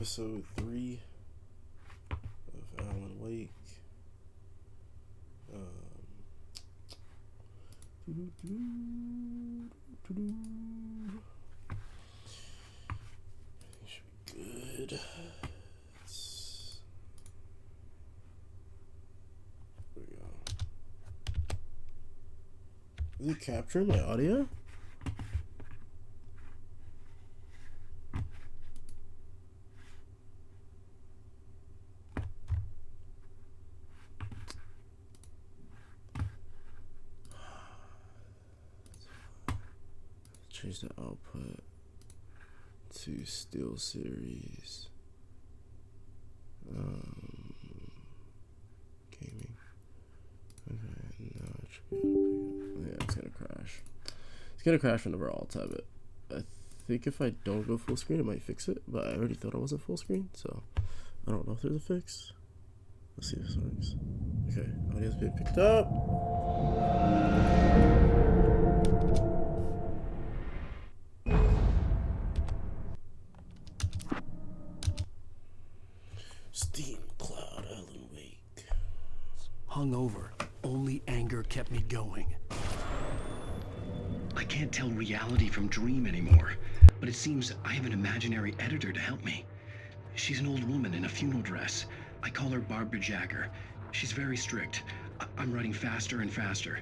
episode 3 of Alan Wake. Should be good. There we go. Is it capturing my audio? Change the output to Steel Series. Gaming. Okay, now it should be able to pick up. Yeah, it's gonna crash. It's gonna crash whenever I'll tab it. I think if I don't go full screen, it might fix it, but I already thought I wasn't full screen, so I don't know if there's a fix. Let's see if this works. Okay, audio's being picked up. Steam Cloud Alan Wake. Hungover. Only anger kept me going. I can't tell reality from dream anymore, but it seems I have an imaginary editor to help me. She's an old woman in a funeral dress. I call her Barbara Jagger. She's very strict. I'm writing faster and faster.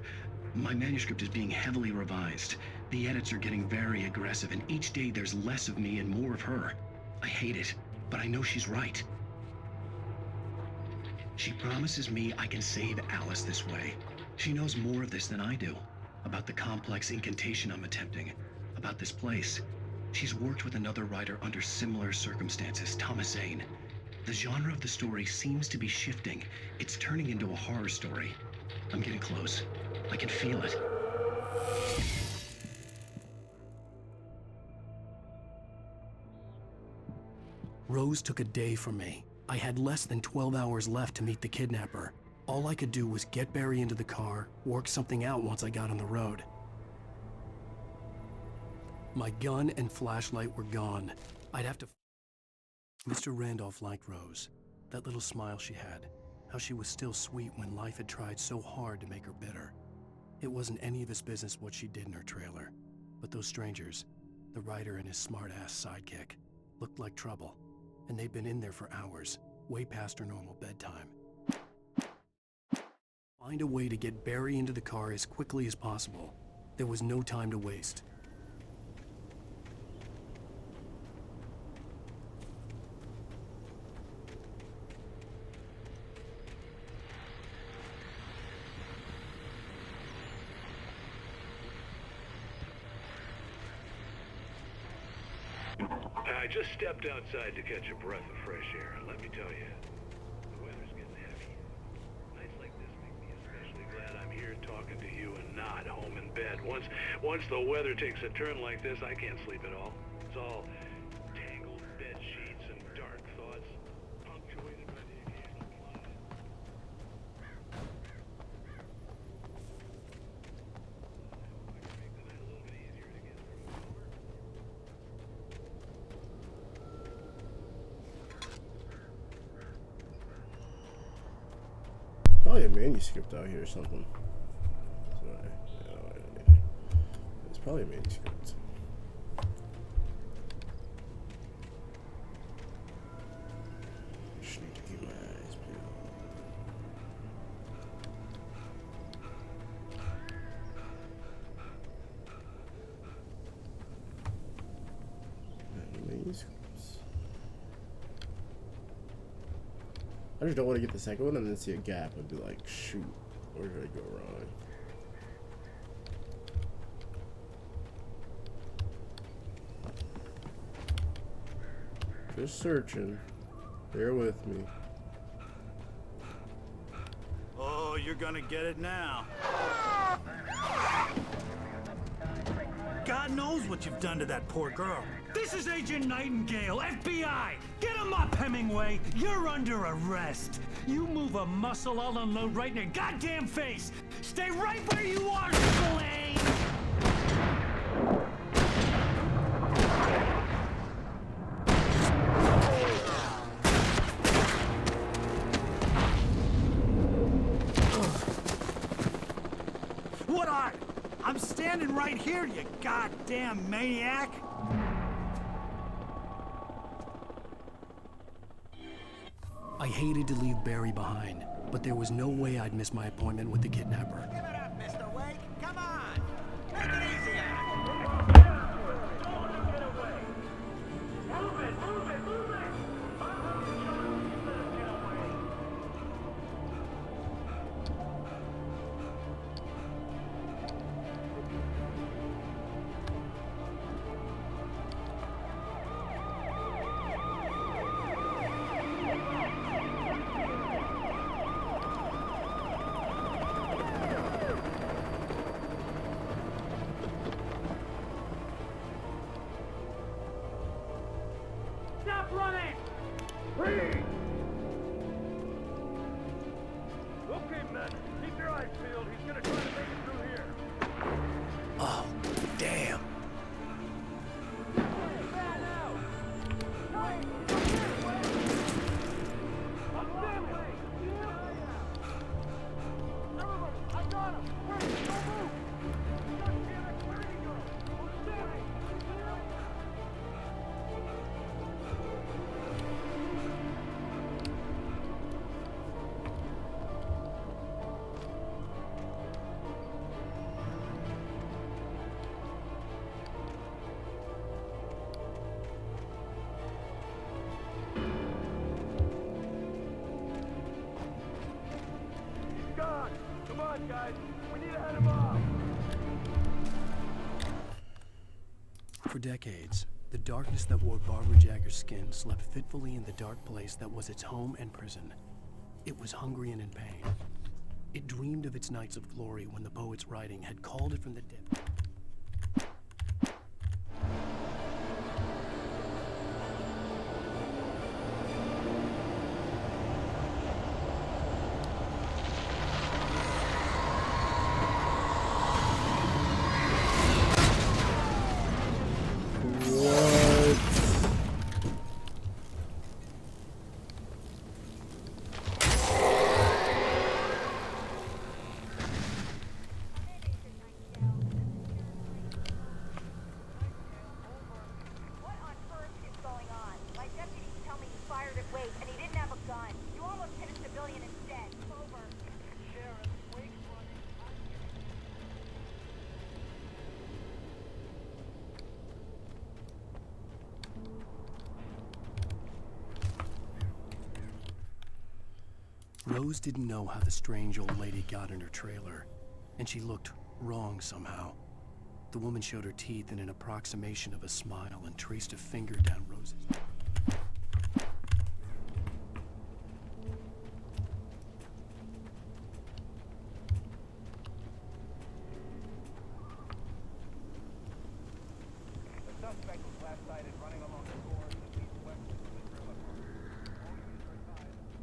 My manuscript is being heavily revised. The edits are getting very aggressive, and each day there's less of me and more of her. I hate it, but I know she's right. She promises me I can save Alice this way. She knows more of this than I do. About the complex incantation I'm attempting. About this place. She's worked with another writer under similar circumstances, Thomas Zane. The genre of the story seems to be shifting. It's turning into a horror story. I'm getting close. I can feel it. Rose took a day from me. I had less than 12 hours left to meet the kidnapper. All I could do was get Barry into the car, work something out once I got on the road. My gun and flashlight were gone. I'd have to... Mr. Randolph liked Rose. That little smile she had. How she was still sweet when life had tried so hard to make her bitter. It wasn't any of his business what she did in her trailer. But those strangers, the writer and his smart-ass sidekick, looked like trouble. And they'd been in there for hours, way past her normal bedtime. Find a way to get Barry into the car as quickly as possible. There was no time to waste. I just stepped outside to catch a breath of fresh air, and let me tell you, the weather's getting heavy. Nights like this make me especially glad I'm here talking to you and not home in bed. Once the weather takes a turn like this, I can't sleep at all. It's all tangled bed sheets and dark thoughts, punctuated by the occasional plot. I hope I can make the night a little bit easier to get through. Probably a manuscript out here or something. Sorry. No, it's probably a manuscript. Just need to keep my eyes peeled. Manuscripts. I just don't want to get the second one and then see a gap and be like, shoot, where did I go wrong? Just searching. Bear with me. Oh, you're gonna get it now. God knows what you've done to that poor girl. This is Agent Nightingale, FBI! Get him up, Hemingway! You're under arrest! You move a muscle, I'll unload right in your goddamn face! Stay right where you are, Spillane! right here, you goddamn maniac! I hated to leave Barry behind, but there was no way I'd miss my appointment with the kidnapper. Give it up, Mr. Wake. Come on. Make it easy on him. Stop running! Freeze! Okay, men. Keep your eyes peeled. He's gonna try to make it through here. Oh, damn. God! Come on, guys. We need to head him off. For decades, the darkness that wore Barbara Jagger's skin slept fitfully in the dark place that was its home and prison. It was hungry and in pain. It dreamed of its nights of glory when the poet's writing had called it from the dead. Rose didn't know how the strange old lady got in her trailer, and she looked wrong somehow. The woman showed her teeth in an approximation of a smile and traced a finger down Rose's. The suspect was last sighted running along the shore that leads west to the trailer park. All units are advised to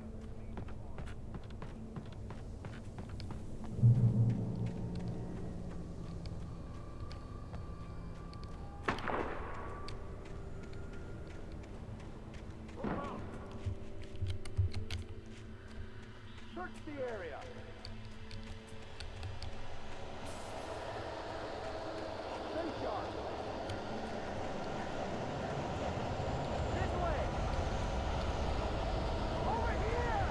search the area. Stay sharp. This way. Over here.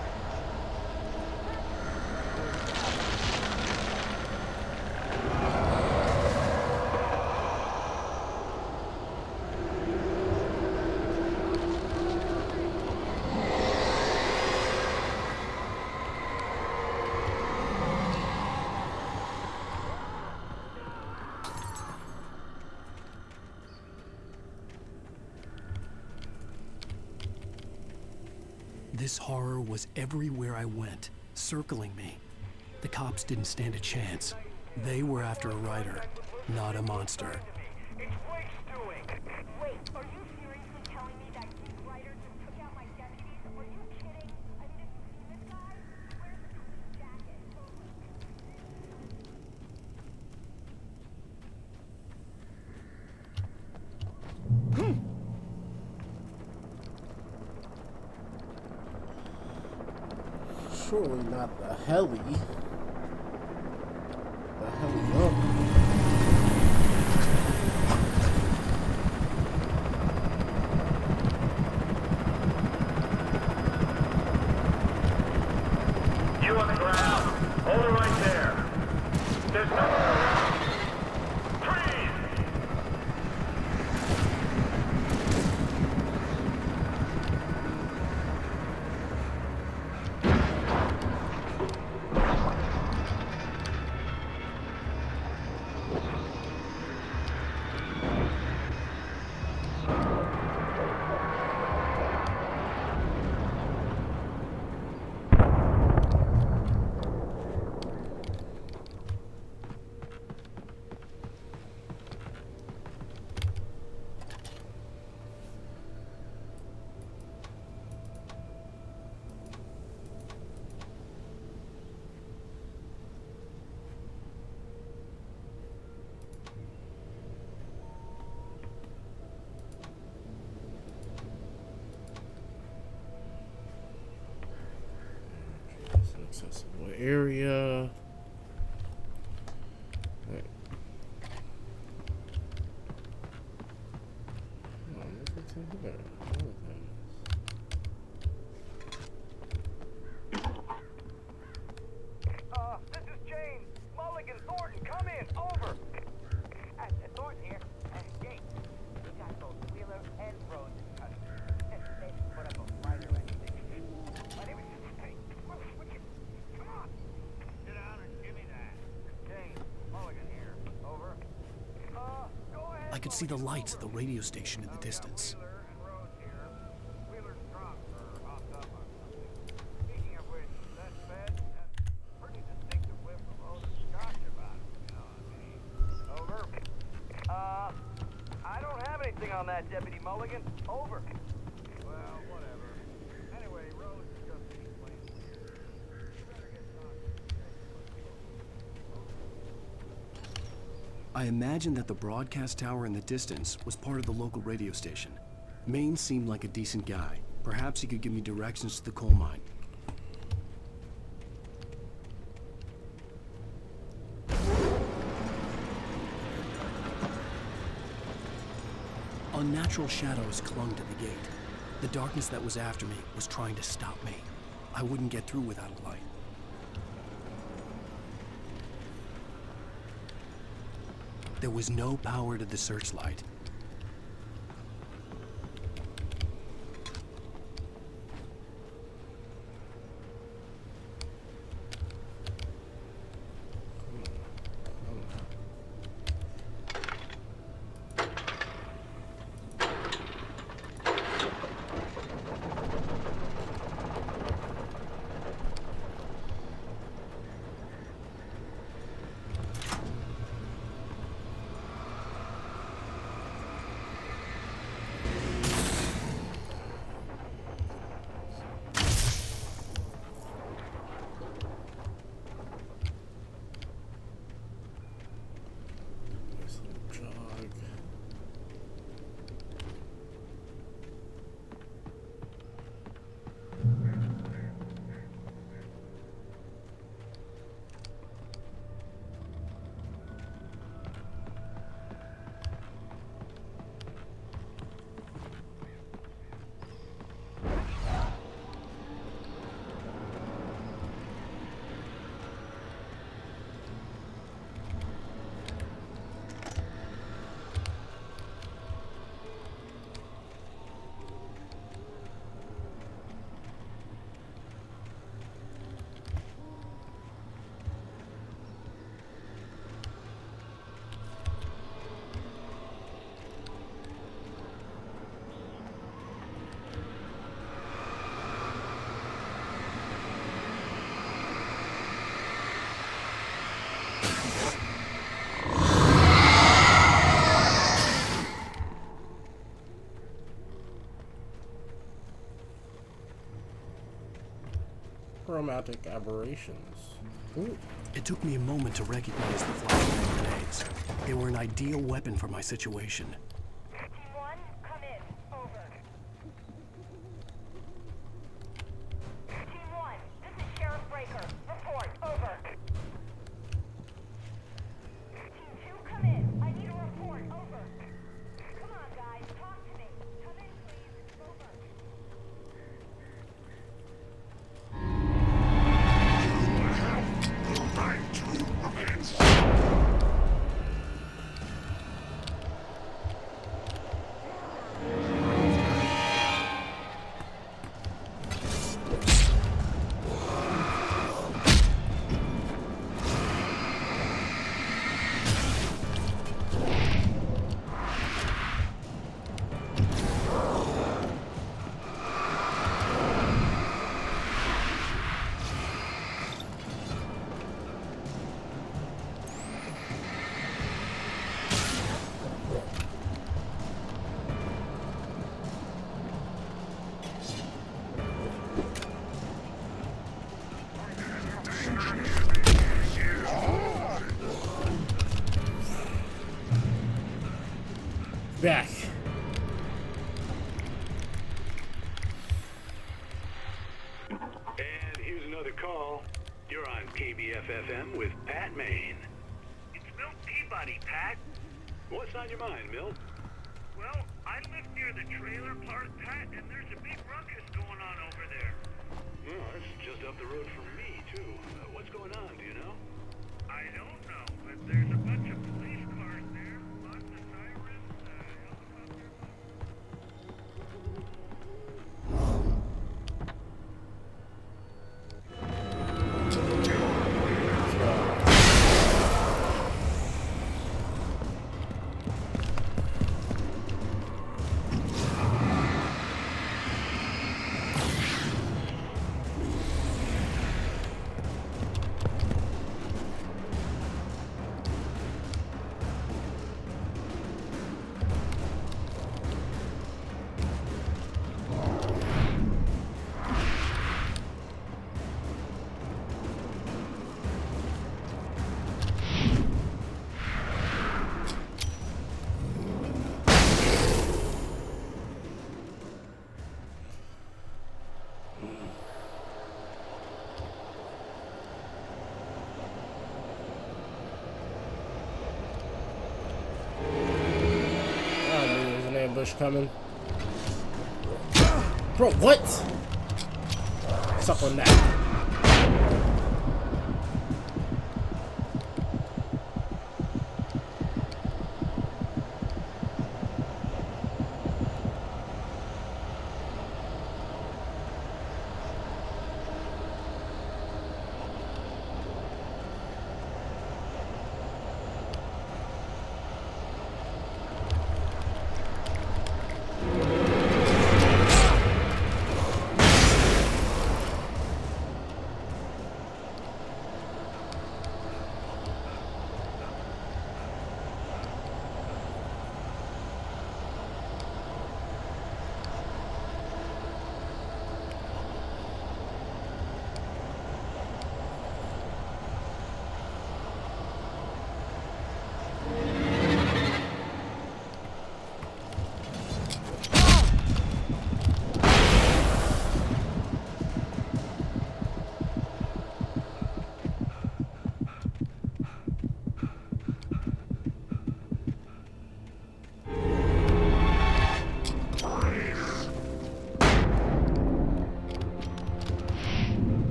This horror was everywhere I went, circling me. The cops didn't stand a chance. They were after a writer, not a monster. It's Wake's doing. Wait, are you seriously telling me that these writers just took out my deputies? Are you kidding? I mean, have you seen this guy? He wears a tweed jacket. Surely not the heli. The heli up. you on the ground. Hold it right there. There's no one around. Freeze! It's an accessible area. Right. Oh, what's in here? Oh, This is James. Mulligan, Thornton, come in. Over. Thornton here. James, we got both Wheeler and Rose in custody. They didn't put up a fight or anything. But it was just... Hey, come on. Sit down and give me that. James, Mulligan here. Over. Go ahead. I could see the lights at the radio station in the distance. Wheeler and Rose here. Wheeler's drunk or hopped up on something. Speaking of which, that bed, pretty distinctive whiff of Rose's scotch about it, you know what I mean? Over. I don't have anything on that, Deputy Mulligan. Over. Well, whatever. Anyway, Rose is just being plain weird. You better get on. I imagined that the broadcast tower in the distance was part of the local radio station. Maine seemed like a decent guy. Perhaps he could give me directions to the coal mine. Unnatural shadows clung to the gate. The darkness that was after me was trying to stop me. I wouldn't get through without a light. There was no power to the searchlight. nice little jog. Chromatic aberrations. Ooh. It took me a moment to recognize the flashbang grenades. They were an ideal weapon for my situation. Team 1, come in. Over. Team 1, this is Sheriff Breaker. Report. Over. Team 2, come in. I need a report. Over. Come on, guys. Talk to me. Come in, please. Over. Back. And here's another call. You're on KBF-FM with Pat Maine. It's Milt Peabody, Pat. What's on your mind, Milt? Well, I live near the trailer park, Pat, and there's a big ruckus going on over there. Oh, that's just up the road from me, too. What's going on, do you know? I don't know, but there's a bunch of police cars there, lots of sirens, helicopters. Ambush coming. Bro, what? Suck on that.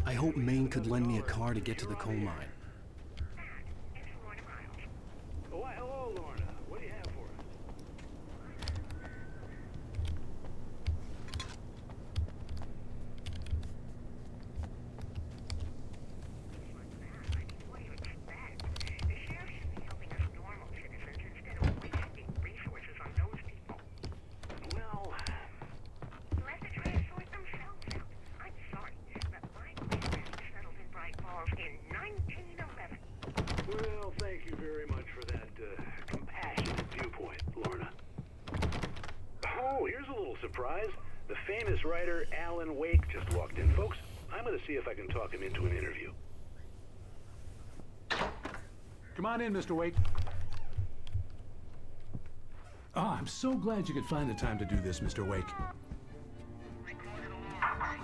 I hope Maine could lend me a car to get to the coal mine. Oh, why, hello, Lorna. What do you have for us? What do you expect? The sheriff should be helping us normal citizens instead of wasting resources on those people. Well, Let the trash sort themselves out. I'm sorry, but my grandparents settled in Bright Falls in 1911. well, thank you very much for that compassionate viewpoint, Lorna. Oh, here's a little surprise. The famous writer Alan Wake just walked in. Folks, I'm going to see if I can talk him into an interview. Come on in, Mr. Wake. Oh, I'm so glad you could find the time to do this, Mr. Wake.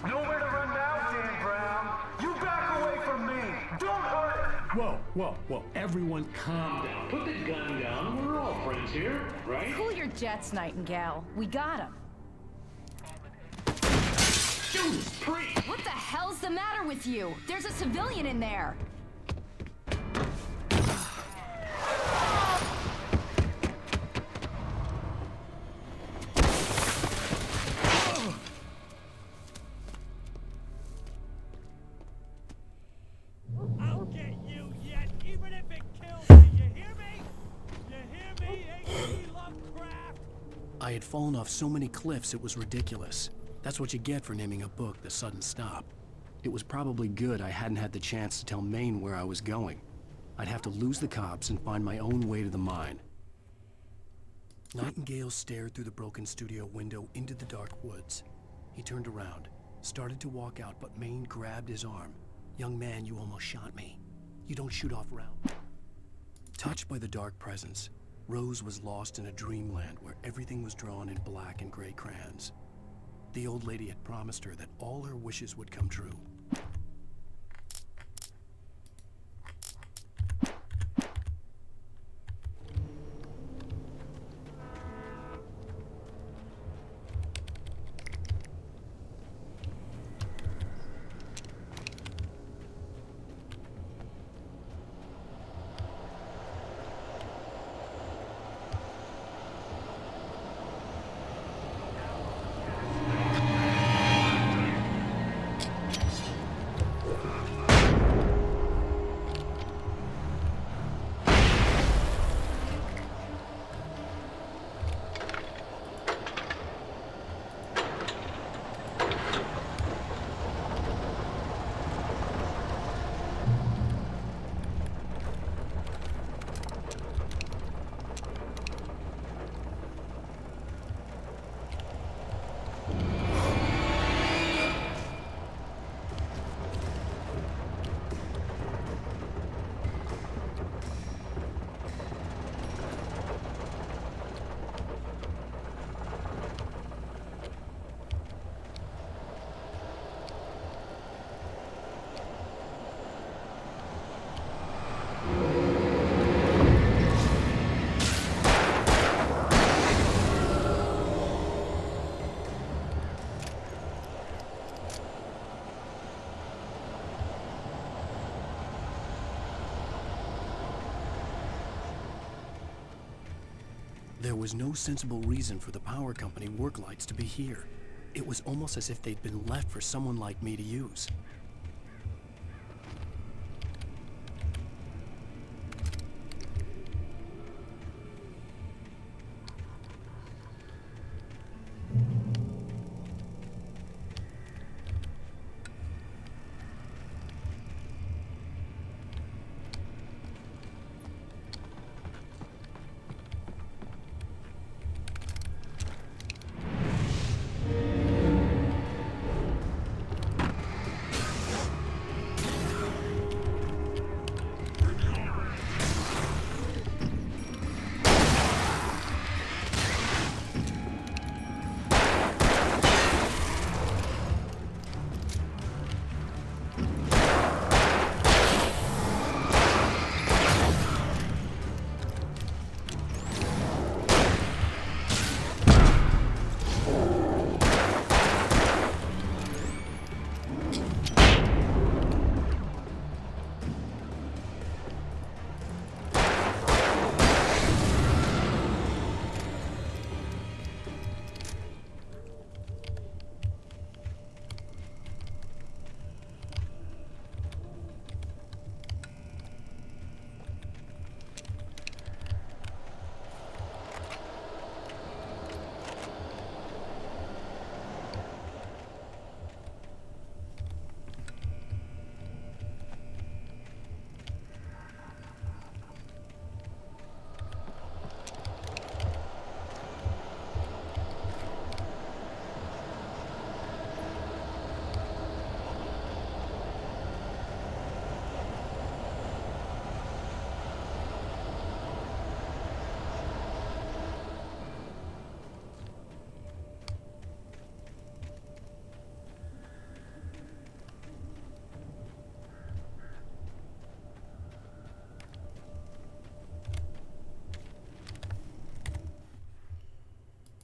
Nowhere to run now, Dan Brown. You back away from me. Don't hurt it. Whoa, whoa, whoa. Everyone calm down. Put the gun down. We're all friends here, right? Cool your jets, Nightingale. We got him. Judas Priest! What the hell's the matter with you? There's a civilian in there. I'll get you yet, even if it kills me. You hear me? You hear me, H.P. Lovecraft? I had fallen off so many cliffs it was ridiculous. That's what you get for naming a book The Sudden Stop. It was probably good I hadn't had the chance to tell Maine where I was going. I'd have to lose the cops and find my own way to the mine. Nightingale stared through the broken studio window into the dark woods. He turned around. started to walk out, but Maine grabbed his arm. "Young man, you almost shot me. You don't shoot off rounds." Touched by the dark presence, Rose was lost in a dreamland where everything was drawn in black and gray crayons. The old lady had promised her that all her wishes would come true. There was no sensible reason for the power company work lights to be here. It was almost as if they'd been left for someone like me to use.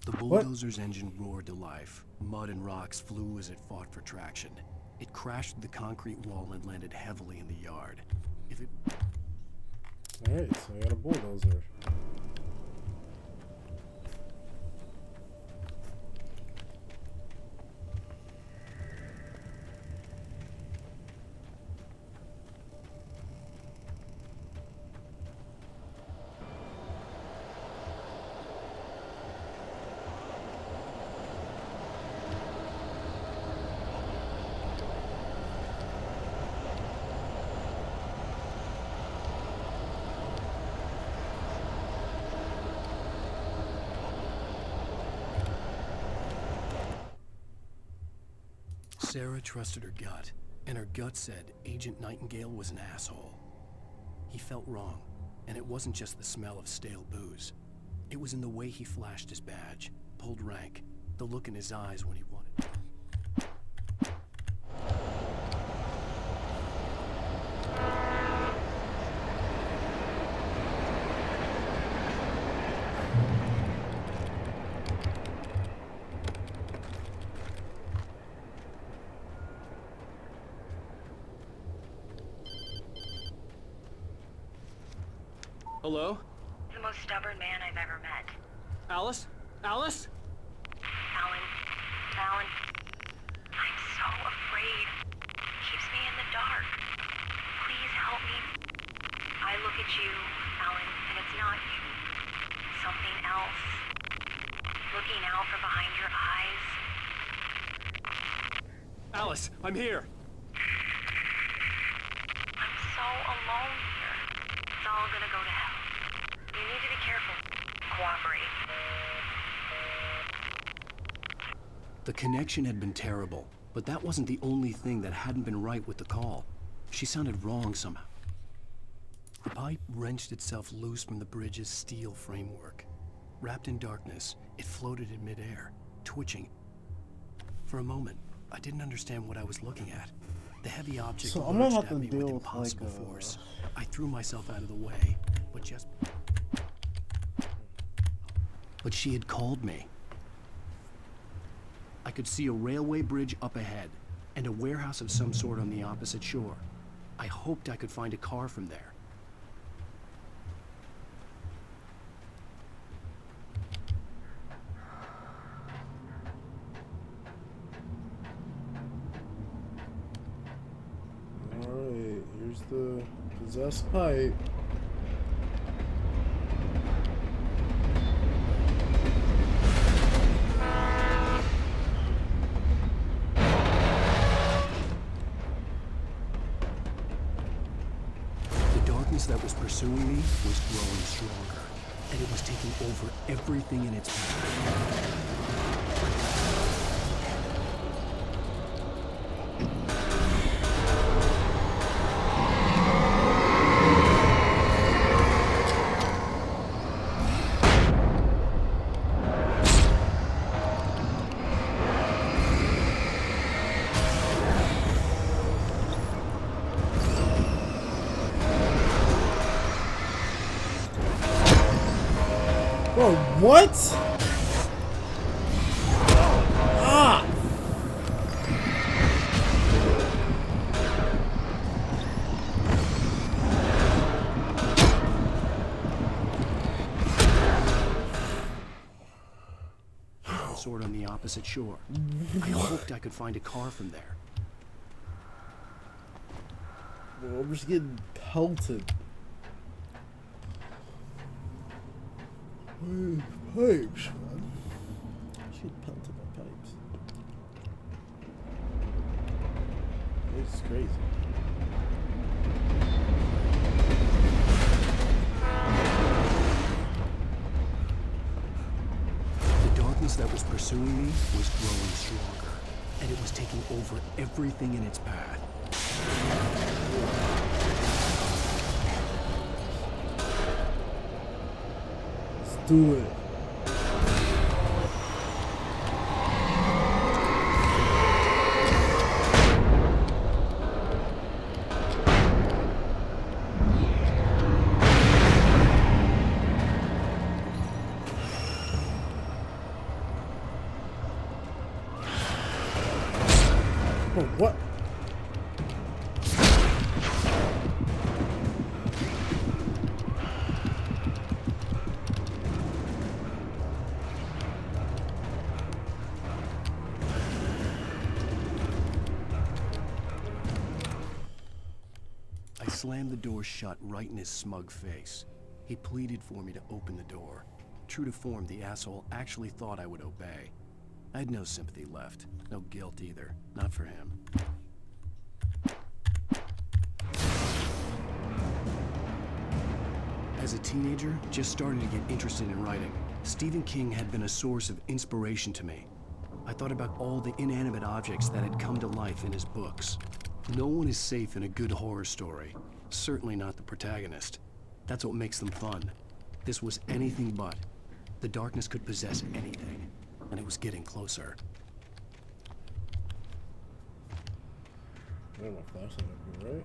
The bulldozer's engine roared to life. Mud and rocks flew as it fought for traction. It crashed through the concrete wall and landed heavily in the yard. If it... Alright, so I got a bulldozer. Sarah trusted her gut, and her gut said Agent Nightingale was an asshole. He felt wrong, and it wasn't just the smell of stale booze. It was in the way he flashed his badge, pulled rank, the look in his eyes when he wanted. Hello? The most stubborn man I've ever met. Alice? Alice? Alan. Alan. I'm so afraid. Keeps me in the dark. Please help me. I look at you, Alan, and it's not you. Something else. Looking out from behind your eyes. Alice, I'm here. I'm so alone here. It's all gonna go to hell. You need to be careful. Cooperate. The connection had been terrible, but that wasn't the only thing that hadn't been right with the call. She sounded wrong somehow. The pipe wrenched itself loose from the bridge's steel framework. Wrapped in darkness, it floated in midair, twitching. For a moment, I didn't understand what I was looking at. The heavy object So I'm gonna lurched have at to me deal with with, impossible like, force. I threw myself out of the way, but she had called me. I could see a railway bridge up ahead, and a warehouse of some sort on the opposite shore. I hoped I could find a car from there. Alright, here's the possessed pipe. The darkness that was pursuing me was growing stronger, and it was taking over everything in its path. Bro, what? Ah! Sort on the opposite shore. I hoped I could find a car from there. Bro, I'm just getting pelted. Pipes, man. She pelted by pipes. This is crazy. The darkness that was pursuing me was growing stronger, and it was taking over everything in its path. Let's do it. Oh, what? I slammed the door shut right in his smug face. He pleaded for me to open the door. True to form, the asshole actually thought I would obey. I had no sympathy left, no guilt either, not for him. As a teenager, just starting to get interested in writing, Stephen King had been a source of inspiration to me. I thought about all the inanimate objects that had come to life in his books. No one is safe in a good horror story. Certainly not the protagonist. That's what makes them fun. This was anything but. The darkness could possess anything, and it was getting closer. I don't know if flashlight would be right.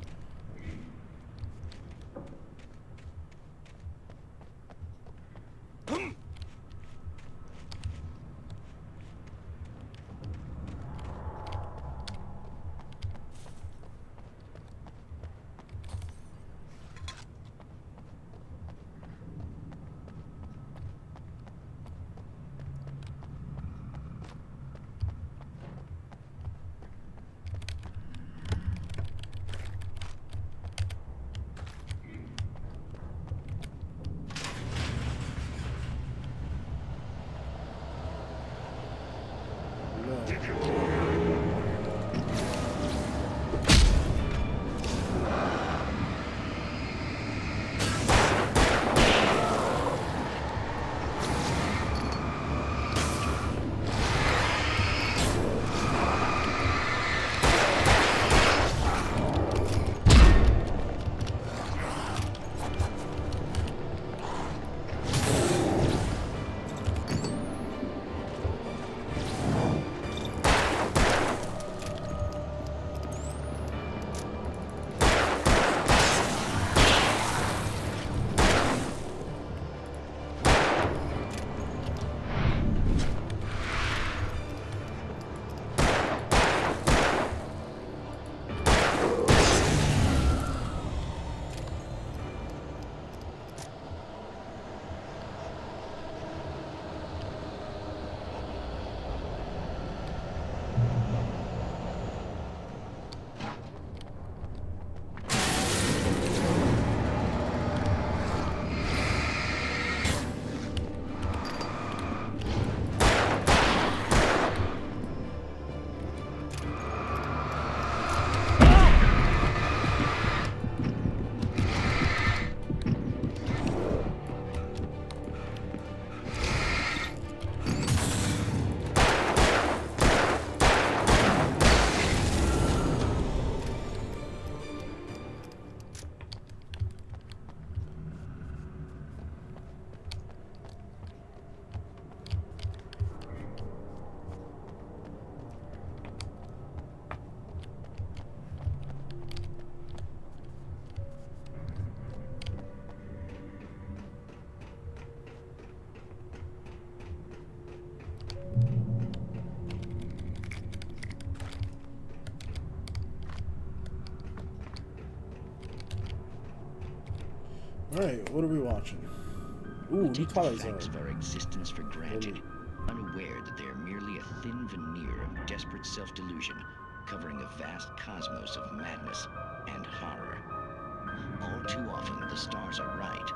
Alright, what are we watching? Ooh, We take the Twilight facts Zone. of our existence for granted, unaware that they are merely a thin veneer of desperate self-delusion, covering a vast cosmos of madness and horror. All too often, the stars are right.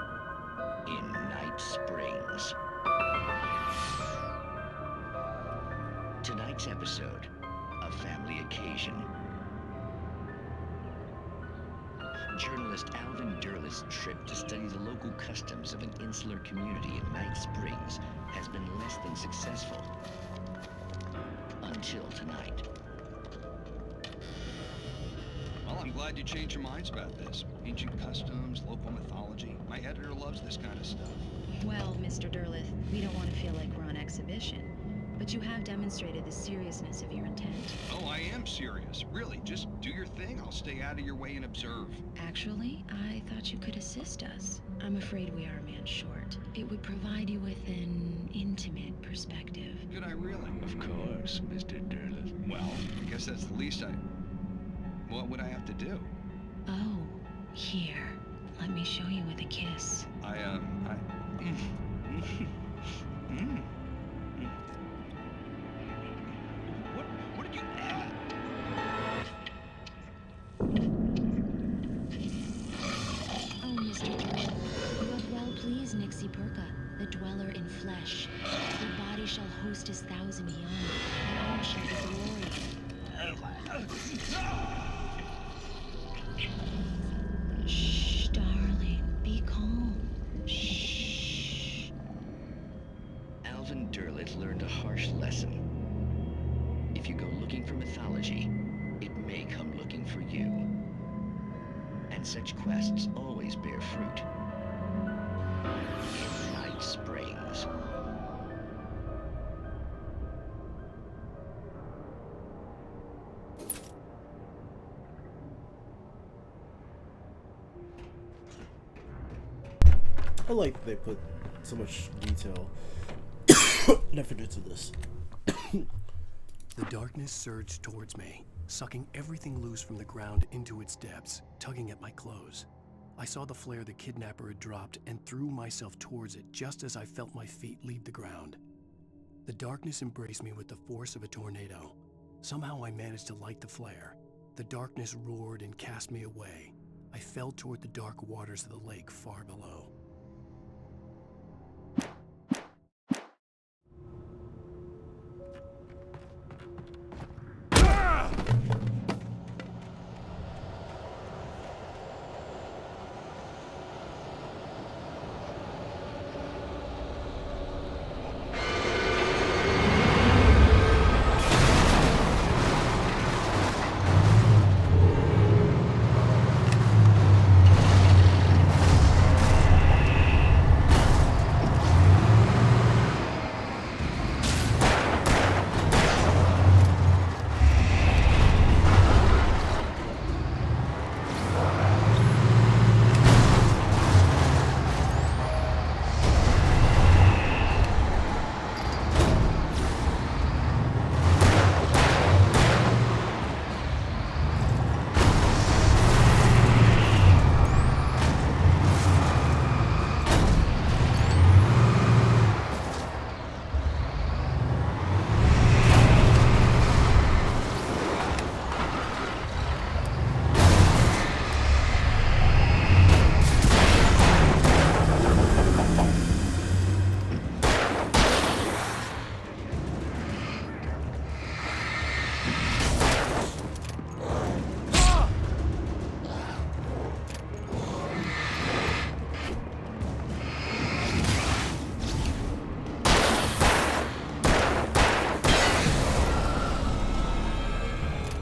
In Night Springs. Tonight's episode, A Family Occasion. Journalist Alvin Derleth's trip to study the local customs of an insular community in Night Springs has been less than successful. Until tonight. Well, I'm glad you changed your minds about this. Ancient customs, local mythology. My editor loves this kind of stuff. Well, Mr. Derleth, we don't want to feel like we're on exhibition, but you have demonstrated the seriousness of your intent. Oh, I am serious. Really, just do your thing. I'll stay out of your way and observe. Actually, I thought you could assist us. I'm afraid we are a man short. It would provide you with an intimate perspective. Could I really? Of course, Mr. Derleth. Well, I guess that's the least I... What would I have to do? Oh, here. Let me show you with a kiss. What did you... Oh, Mr. Derleth, you have well pleased Nixie Perka, the dweller in flesh. Your body shall host his thousand beyond, and all shall be glory. Shh, darling, be calm. Shh. Alvin Derleth learned a harsh lesson. if you go looking for mythology, it may come looking for you. And such quests always bear fruit. In Night Springs. I like that they put so much detail and effort into this. The darkness surged towards me, sucking everything loose from the ground into its depths, tugging at my clothes. I saw the flare the kidnapper had dropped and threw myself towards it just as I felt my feet leave the ground. The darkness embraced me with the force of a tornado. Somehow I managed to light the flare. The darkness roared and cast me away. I fell toward the dark waters of the lake far below.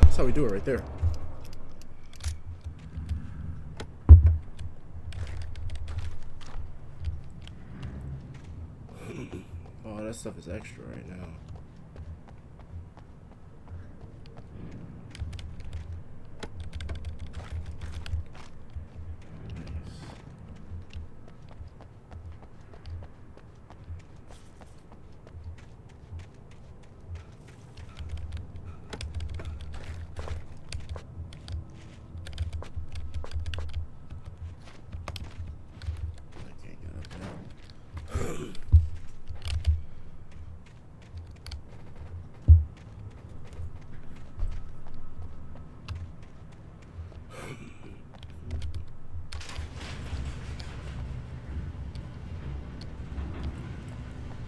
That's how we do it right there. Oh, that stuff is extra right now.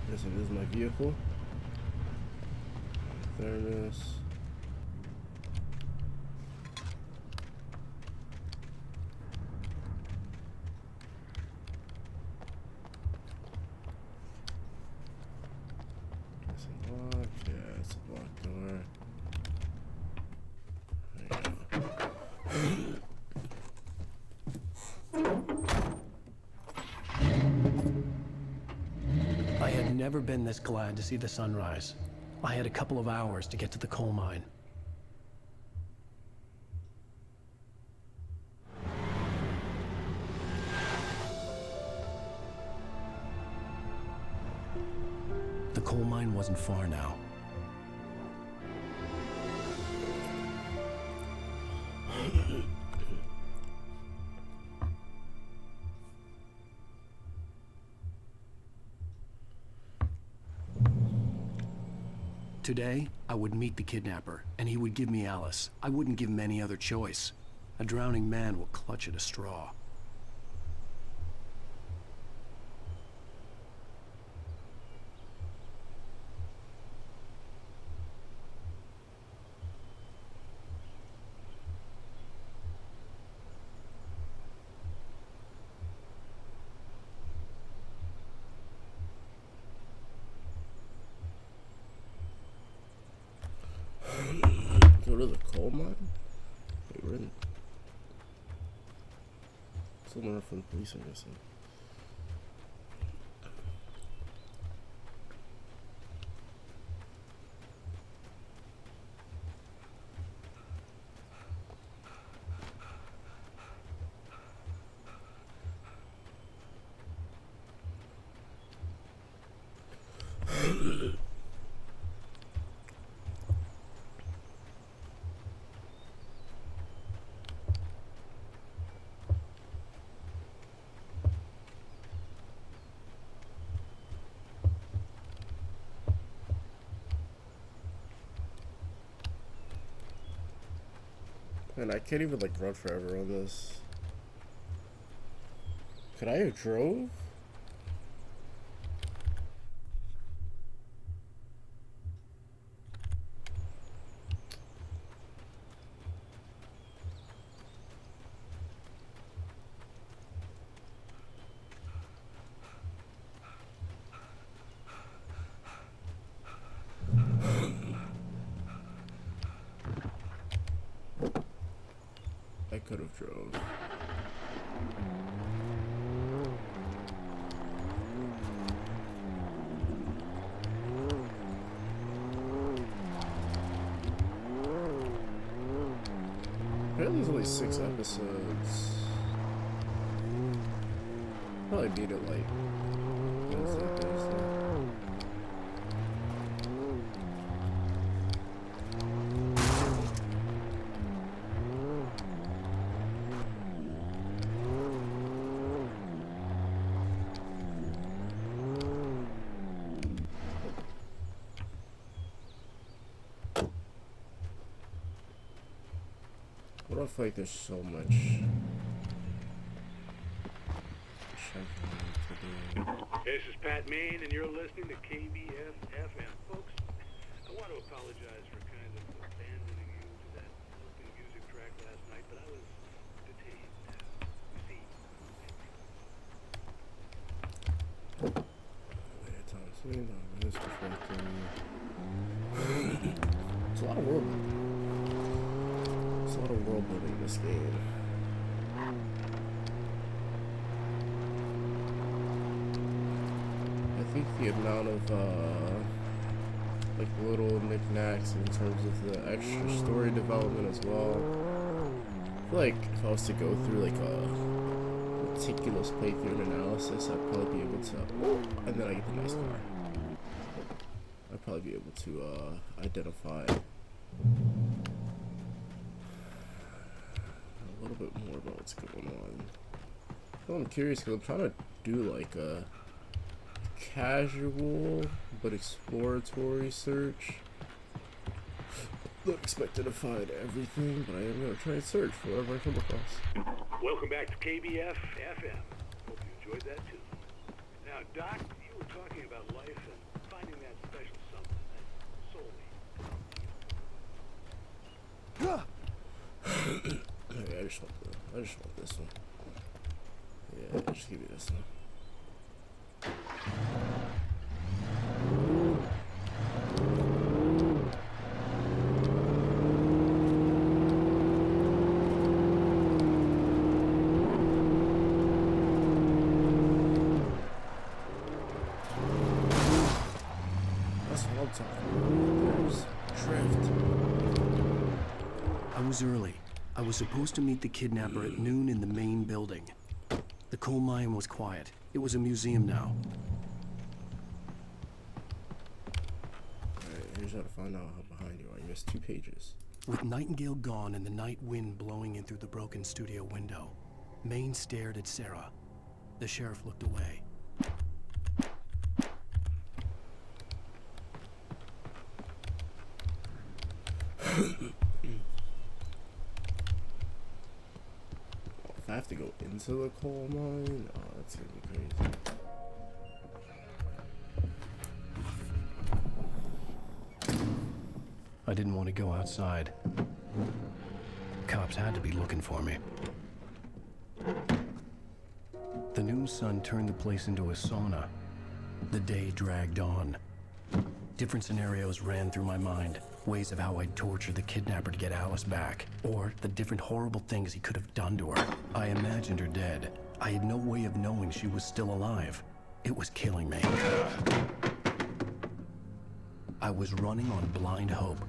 This is my vehicle. Thermos. It's a lock. Yeah, it's a locked door. I had never been this glad to see the sunrise. I had a couple of hours to get to the coal mine. The coal mine wasn't far now. Today, I would meet the kidnapper, and he would give me Alice. I wouldn't give him any other choice. A drowning man will clutch at a straw. Go to the coal mine? Wait, we're in. Someone from the police, I'm guessing. Man, I can't even like run forever on this. Could I have drove? I could have drove. Apparently there's only 6 episodes. Probably beat it like Wednesday, Thursday. I feel like there's so much checking to do. This is Pat Main, and you're listening to KBF FM. Folks, I want to apologize for kind of abandoning you to that looping music track last night, but I was detained. You see, it's a lot of world building. There's a lot of world building in this game. I think the amount of like little knickknacks in terms of the extra story development as well. I feel like if I was to go through like a meticulous playthrough and analysis, I'd probably be able to, and then I get the nice car. I'd probably be able to identify a little bit more about what's going on. Well, I'm curious because I'm trying to do like a casual but exploratory search. Not expecting to find everything, but I am going to try and search for whatever I come across. welcome back to KBF FM. Hope you enjoyed that too. Now, Doc, you were talking about life and finding that special something, that soulmate. Okay, I just want this one. Yeah, just give me this one. That's what I'm talking about. There's drift. I was early. I was supposed to meet the kidnapper at noon in the main building. The coal mine was quiet. It was a museum now. Alright, here's how to find out how behind you are. You missed 2 pages. With Nightingale gone and the night wind blowing in through the broken studio window, Maine stared at Sarah. The sheriff looked away. If I have to go into the coal mine, oh, that's gonna be crazy. I didn't want to go outside. Cops had to be looking for me. The noon sun turned the place into a sauna. The day dragged on. Different scenarios ran through my mind. ways of how I'd torture the kidnapper to get Alice back, or the different horrible things he could have done to her. I imagined her dead. I had no way of knowing she was still alive. It was killing me. I was running on blind hope.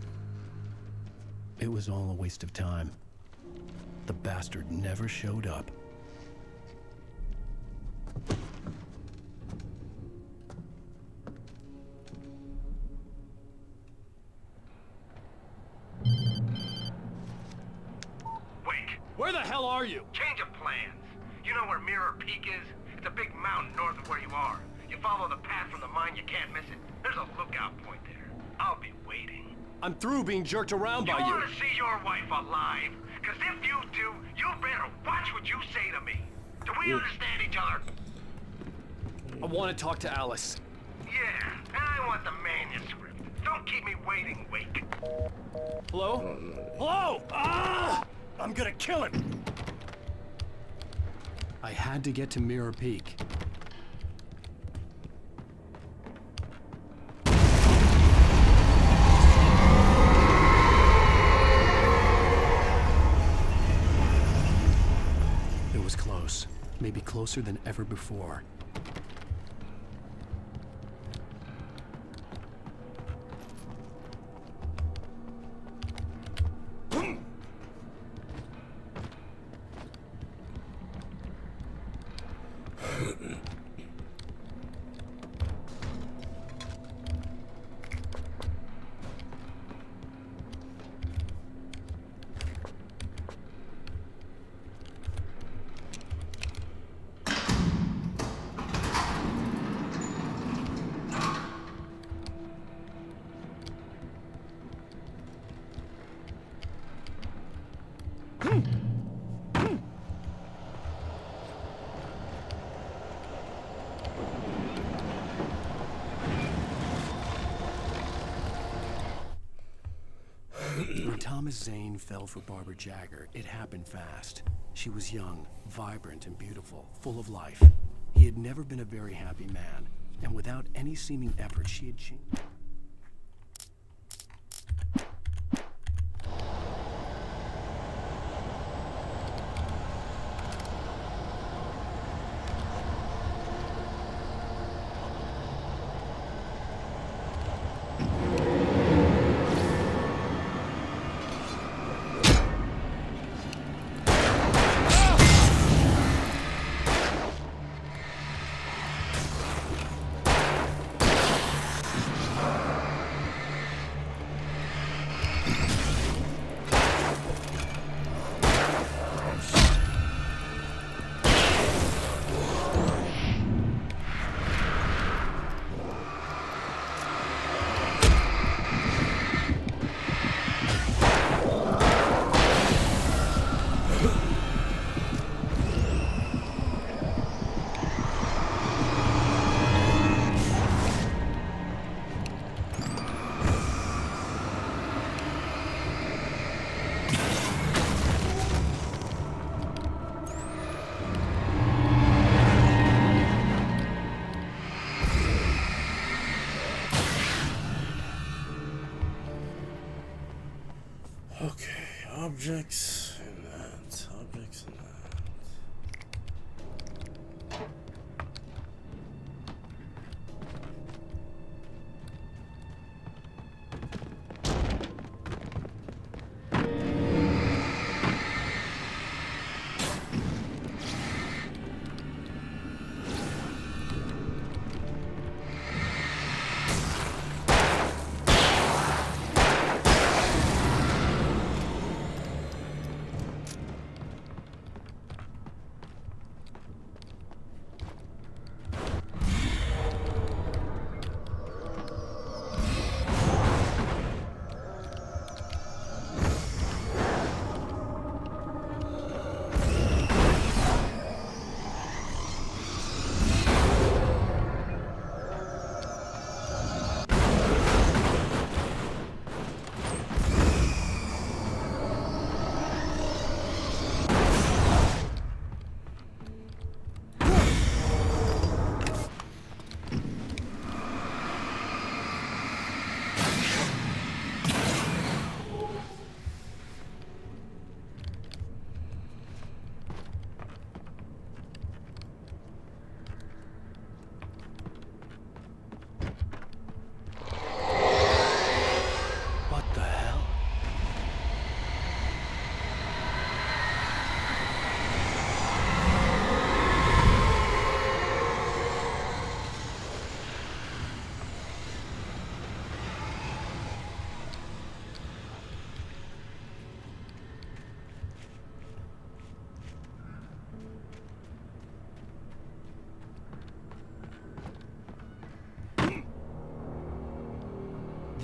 It was all a waste of time. The bastard never showed up. Wake. Where the hell are you? Change of plans. You know where Mirror Peak is? It's a big mountain north of where you are. You follow the path from the mine, you can't miss it. There's a lookout point there. I'll be waiting. I'm through being jerked around by You you. want to see your wife alive? Because if you do, you better watch what you say to me. Do we understand each other? I want to talk to Alice. Yeah, and I want the manuscript. Don't keep me waiting, Wake. Hello? Hello? Ah! I'm gonna kill him. I had to get to Mirror Peak. It was close. Maybe closer than ever before. When Thomas Zane fell for Barbara Jagger, it happened fast. She was young, vibrant, and beautiful, full of life. He had never been a very happy man, and without any seeming effort, she had changed. Objects and that. Objects and that.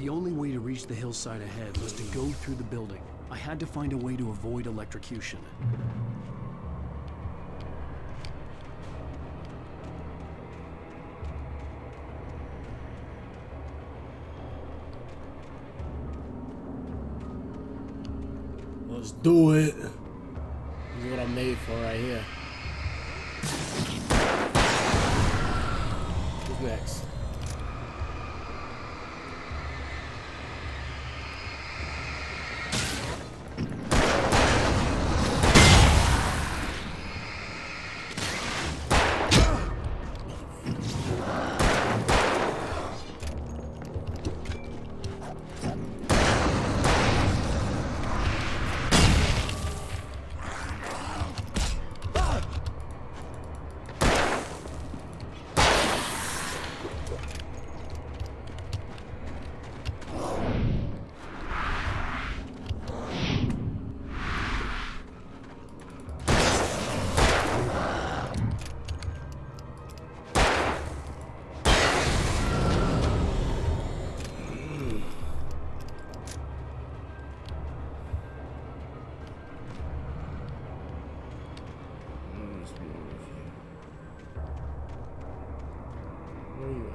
The only way to reach the hillside ahead was to go through the building. I had to find a way to avoid electrocution. Let's do it. This is what I'm made for right here. Who's next? Where you at?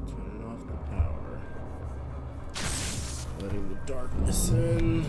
Turning off the power. Letting the darkness in.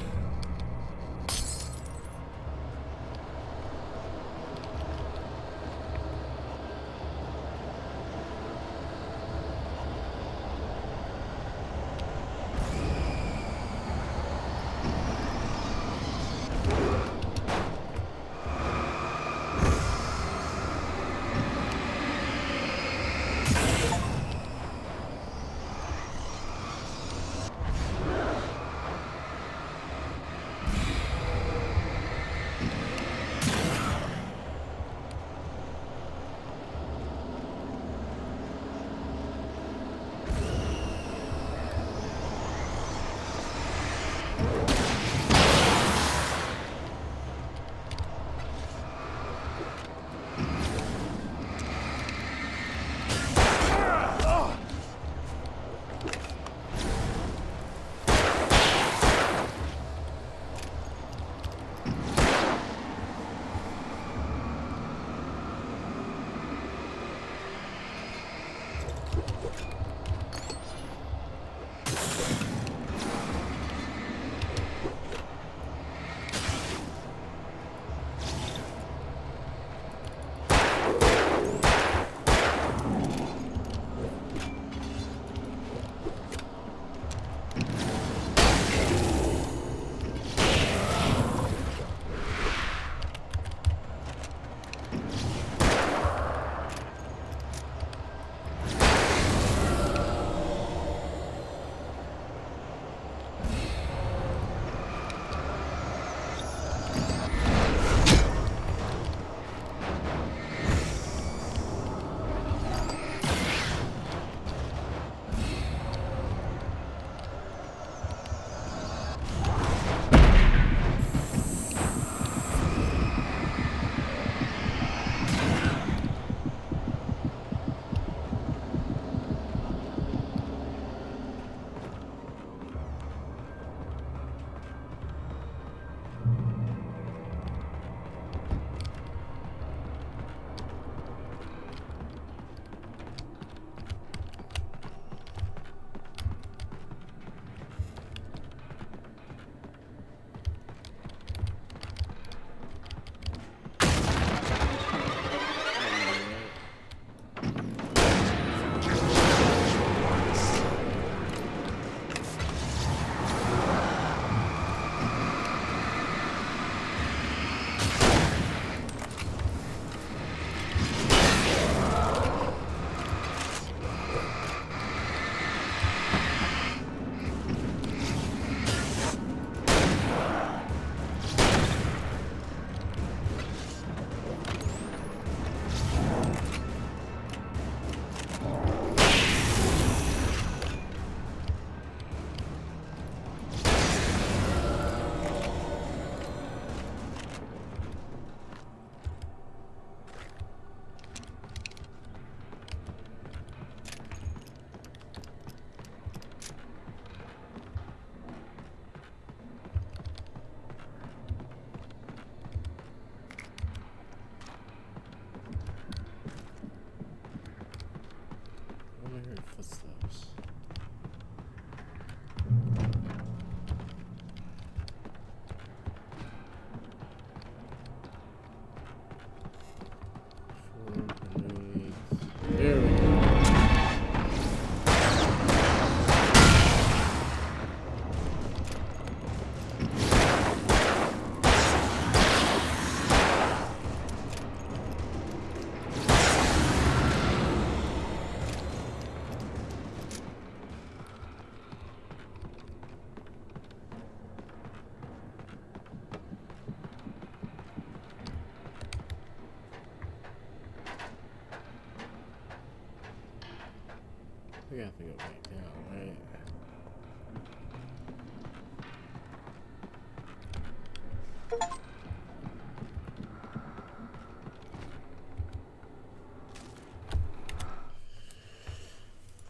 We have to go back down, right?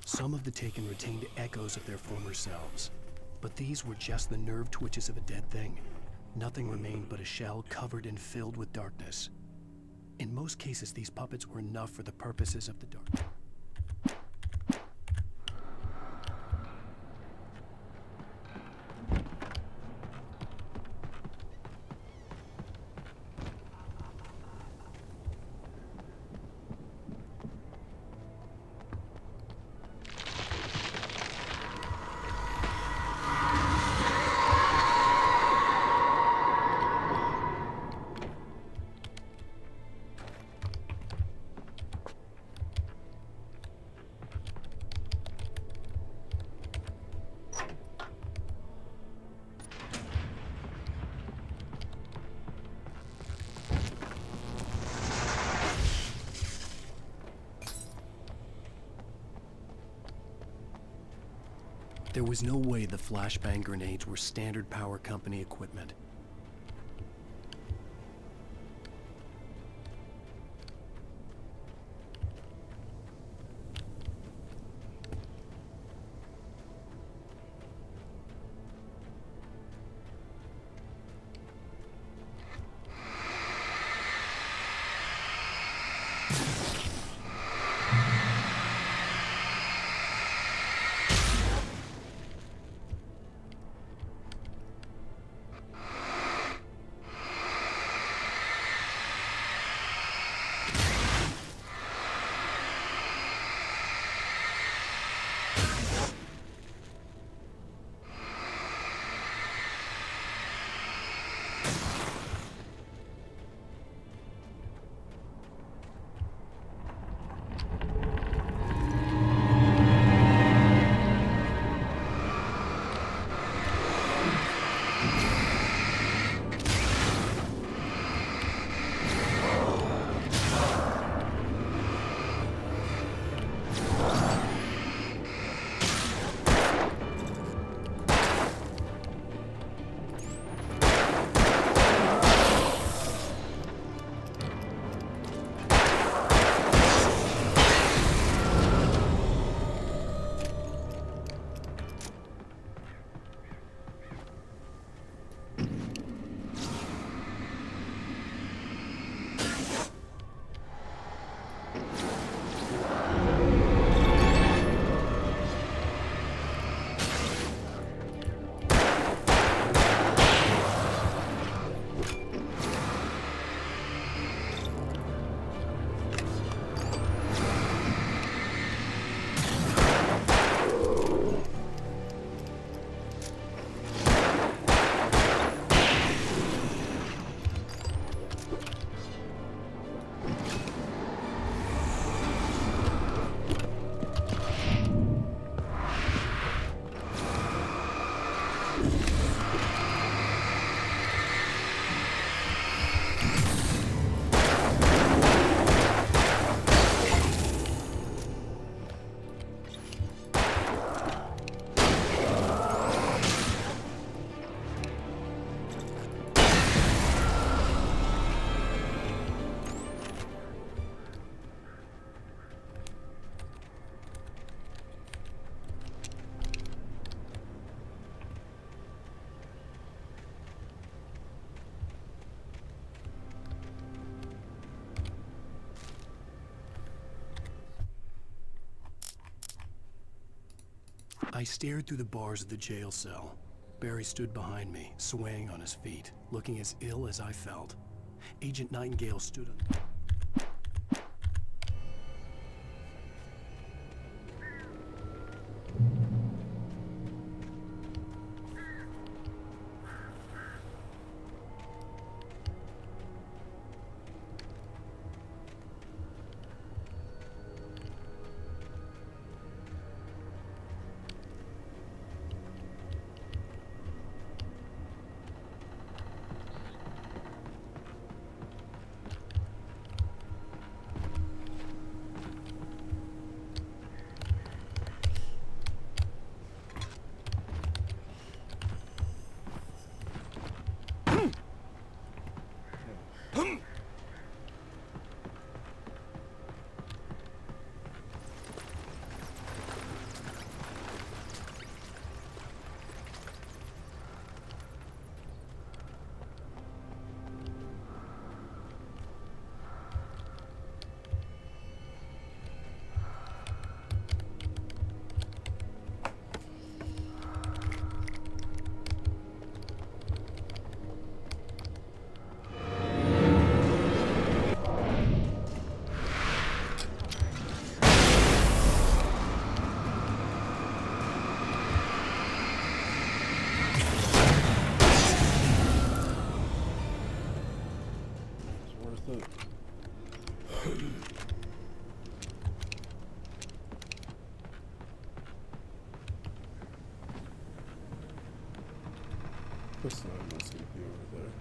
Some of the Taken retained echoes of their former selves, but these were just the nerve twitches of a dead thing. Nothing remained but a shell covered and filled with darkness. In most cases, these puppets were enough for the purposes of the dark. There was no way the flashbang grenades were standard power company equipment. I stared through the bars of the jail cell. Barry stood behind me, swaying on his feet, looking as ill as I felt. Agent Nightingale stood on... What's that? Must be over there.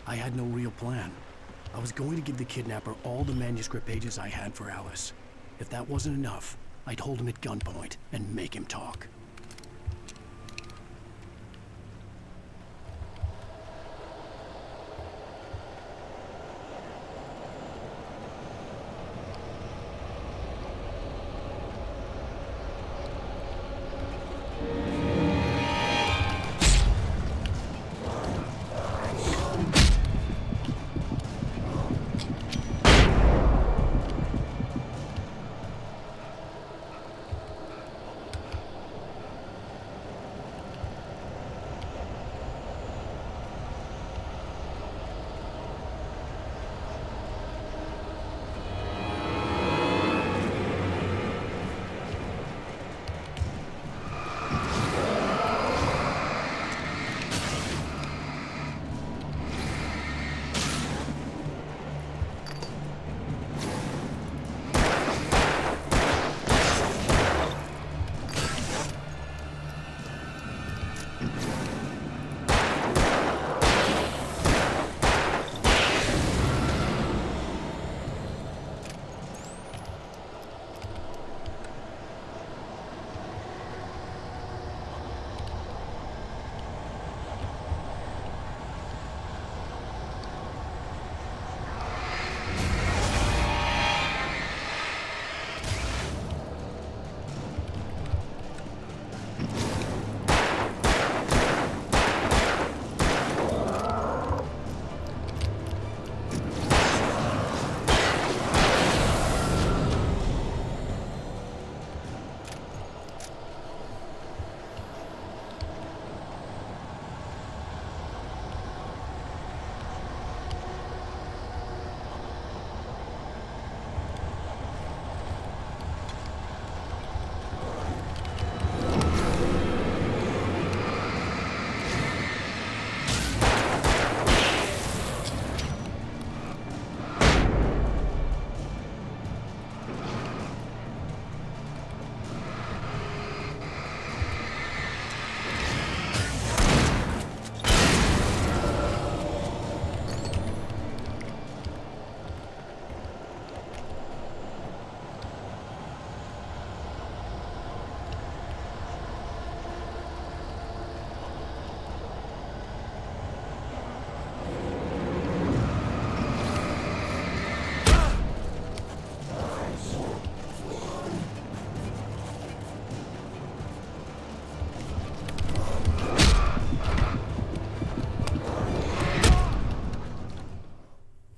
I had no real plan. I was going to give the kidnapper all the manuscript pages I had for Alice. If that wasn't enough, I'd hold him at gunpoint and make him talk.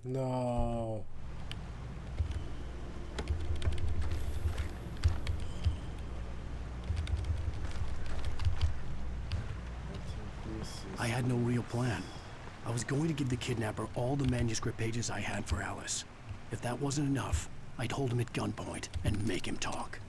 No. I had no real plan. I was going to give the kidnapper all the manuscript pages I had for Alice. If that wasn't enough, I'd hold him at gunpoint and make him talk.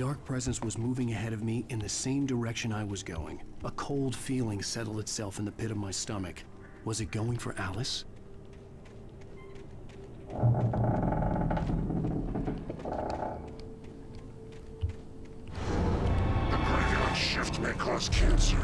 dark presence was moving ahead of me in the same direction I was going. A cold feeling settled itself in the pit of my stomach. Was it going for Alice? The graveyard shift may cause cancer.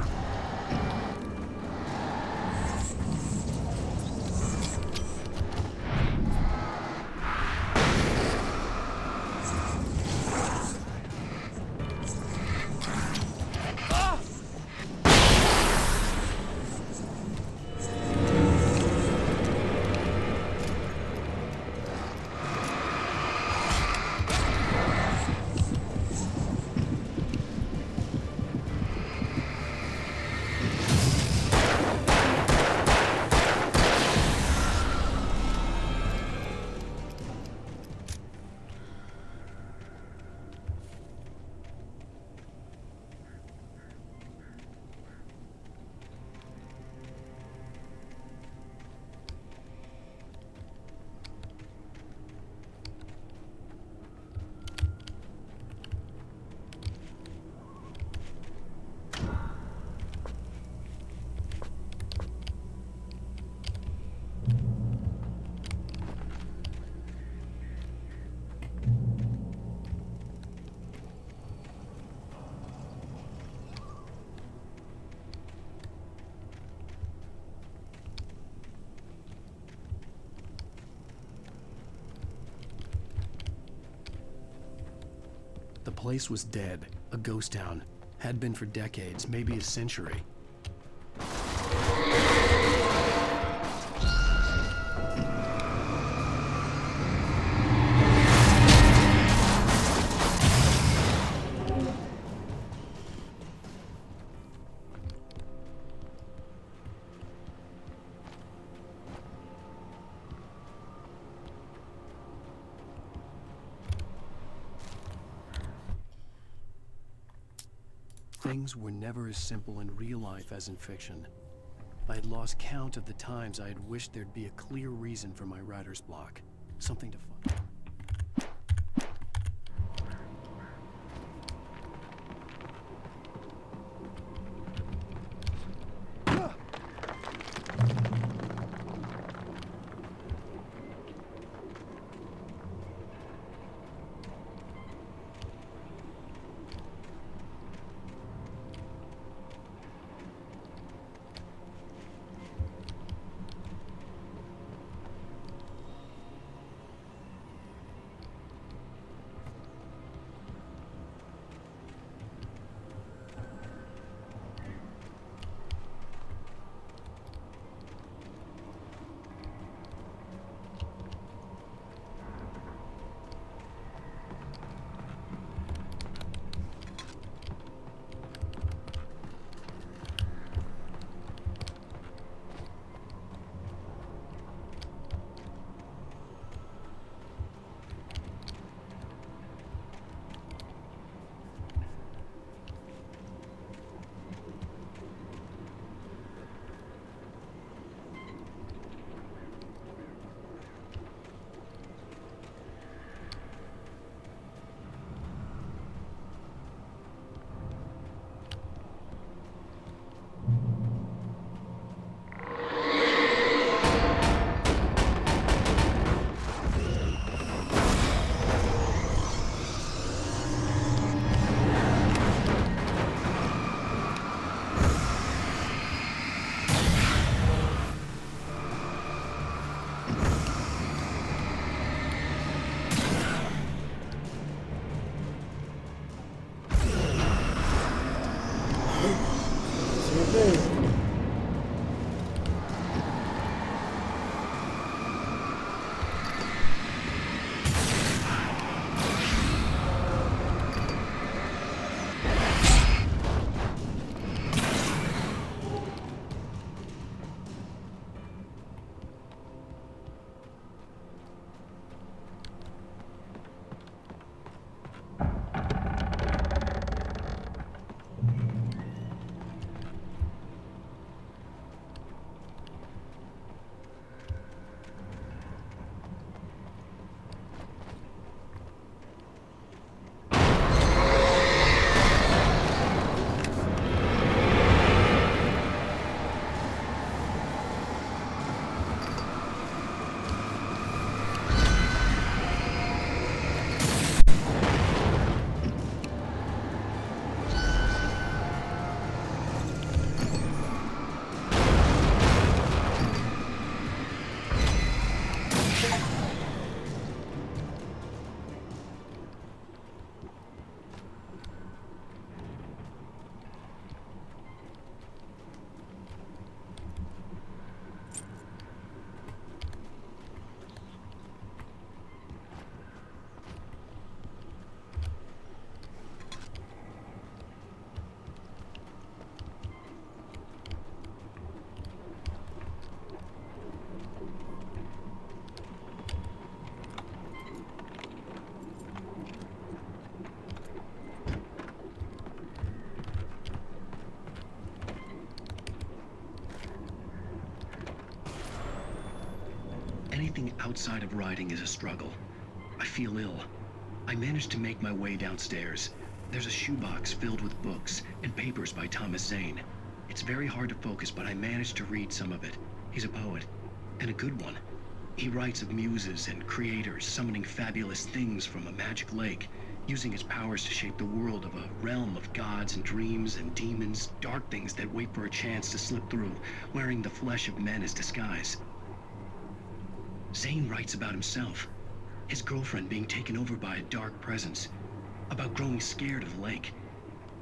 The place was dead, a ghost town. Had been for decades, maybe a century. Things were never as simple in real life as in fiction. I had lost count of the times I had wished there'd be a clear reason for my writer's block. Something to fight. Anything outside of riding is a struggle. I feel ill. I managed to make my way downstairs. There's a shoebox filled with books and papers by Thomas Zane. It's very hard to focus, but I managed to read some of it. He's a poet, and a good one. He writes of muses and creators summoning fabulous things from a magic lake, using his powers to shape the world of a realm of gods and dreams and demons, dark things that wait for a chance to slip through, wearing the flesh of men as disguise. Zane writes about himself, his girlfriend being taken over by a dark presence, about growing scared of the lake.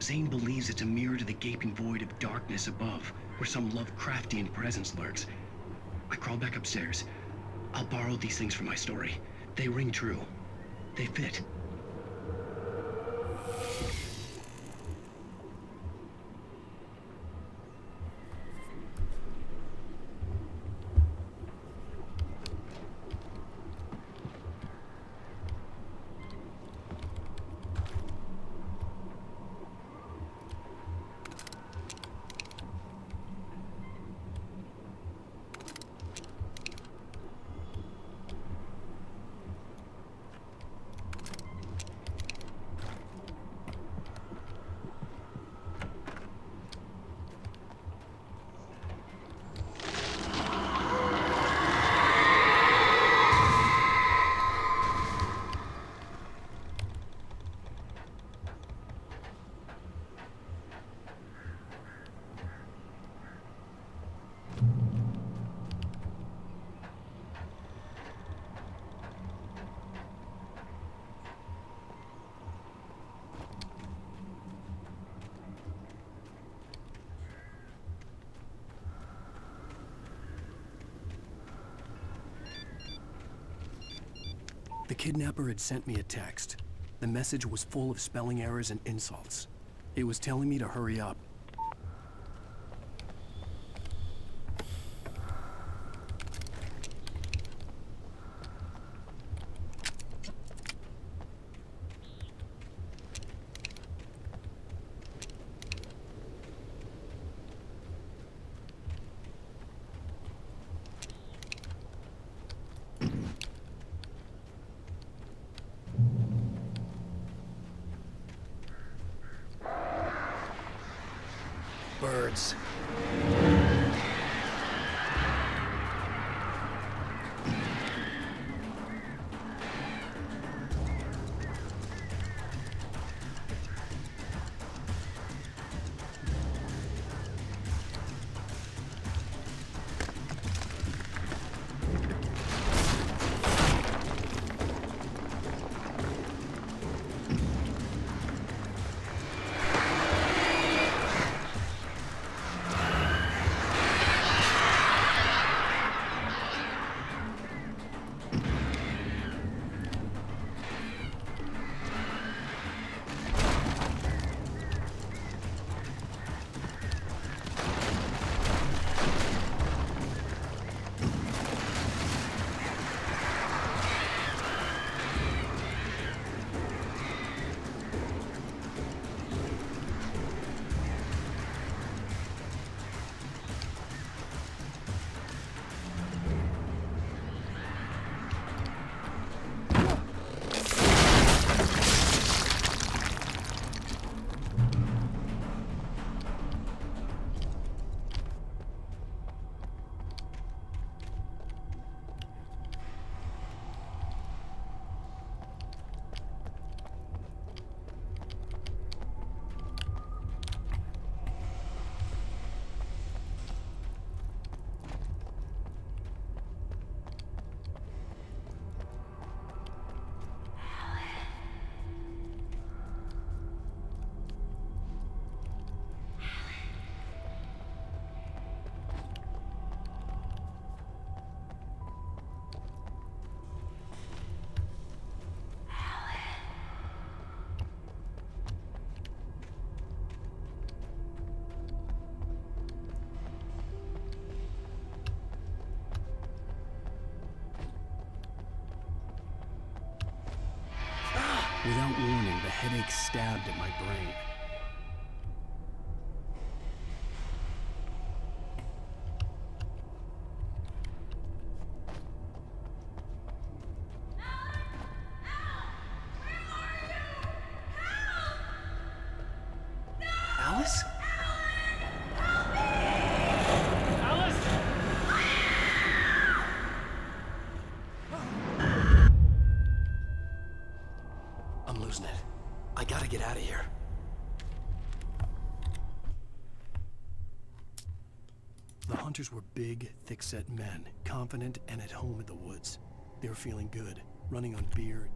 Zane believes it's a mirror to the gaping void of darkness above, where some Lovecraftian presence lurks. I crawl back upstairs. I'll borrow these things for my story. They ring true. They fit. The kidnapper had sent me a text. The message was full of spelling errors and insults. It was telling me to hurry up. Birds. Without warning, the headache stabbed at my brain. out of here. The hunters were big, thick-set men, confident and at home in the woods. They were feeling good, running on beer.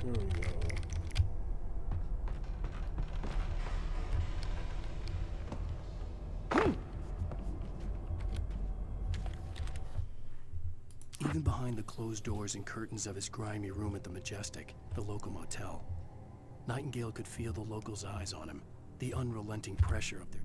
There we go. Even behind the closed doors and curtains of his grimy room at the Majestic, the local motel, Nightingale could feel the locals' eyes on him, the unrelenting pressure of their...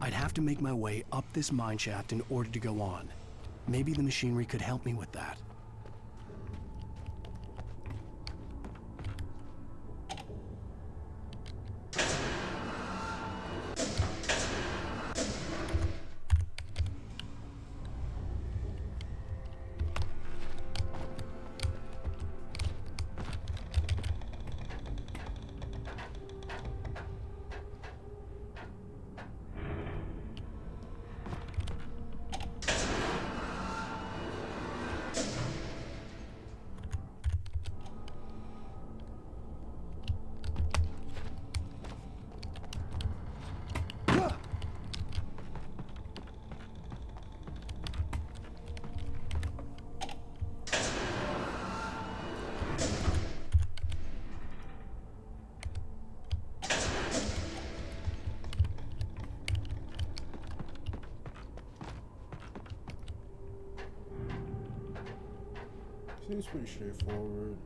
I'd have to make my way up this mine shaft in order to go on. Maybe the machinery could help me with that. Seems pretty straightforward.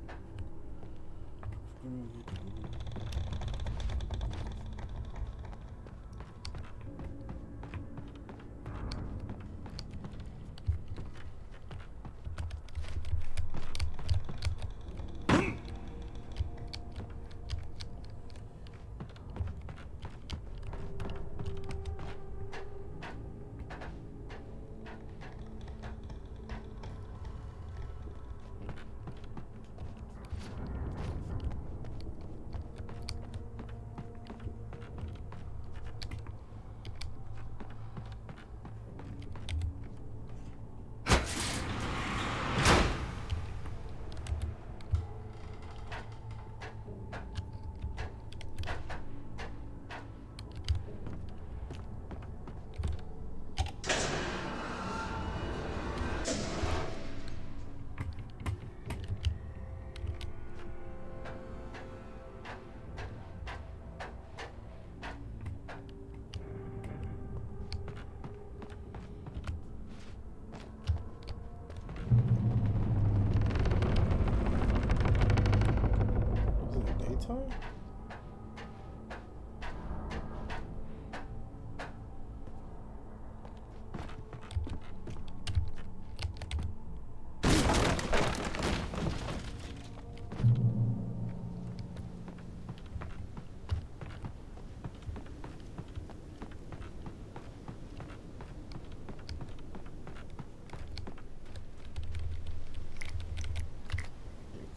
nighttime?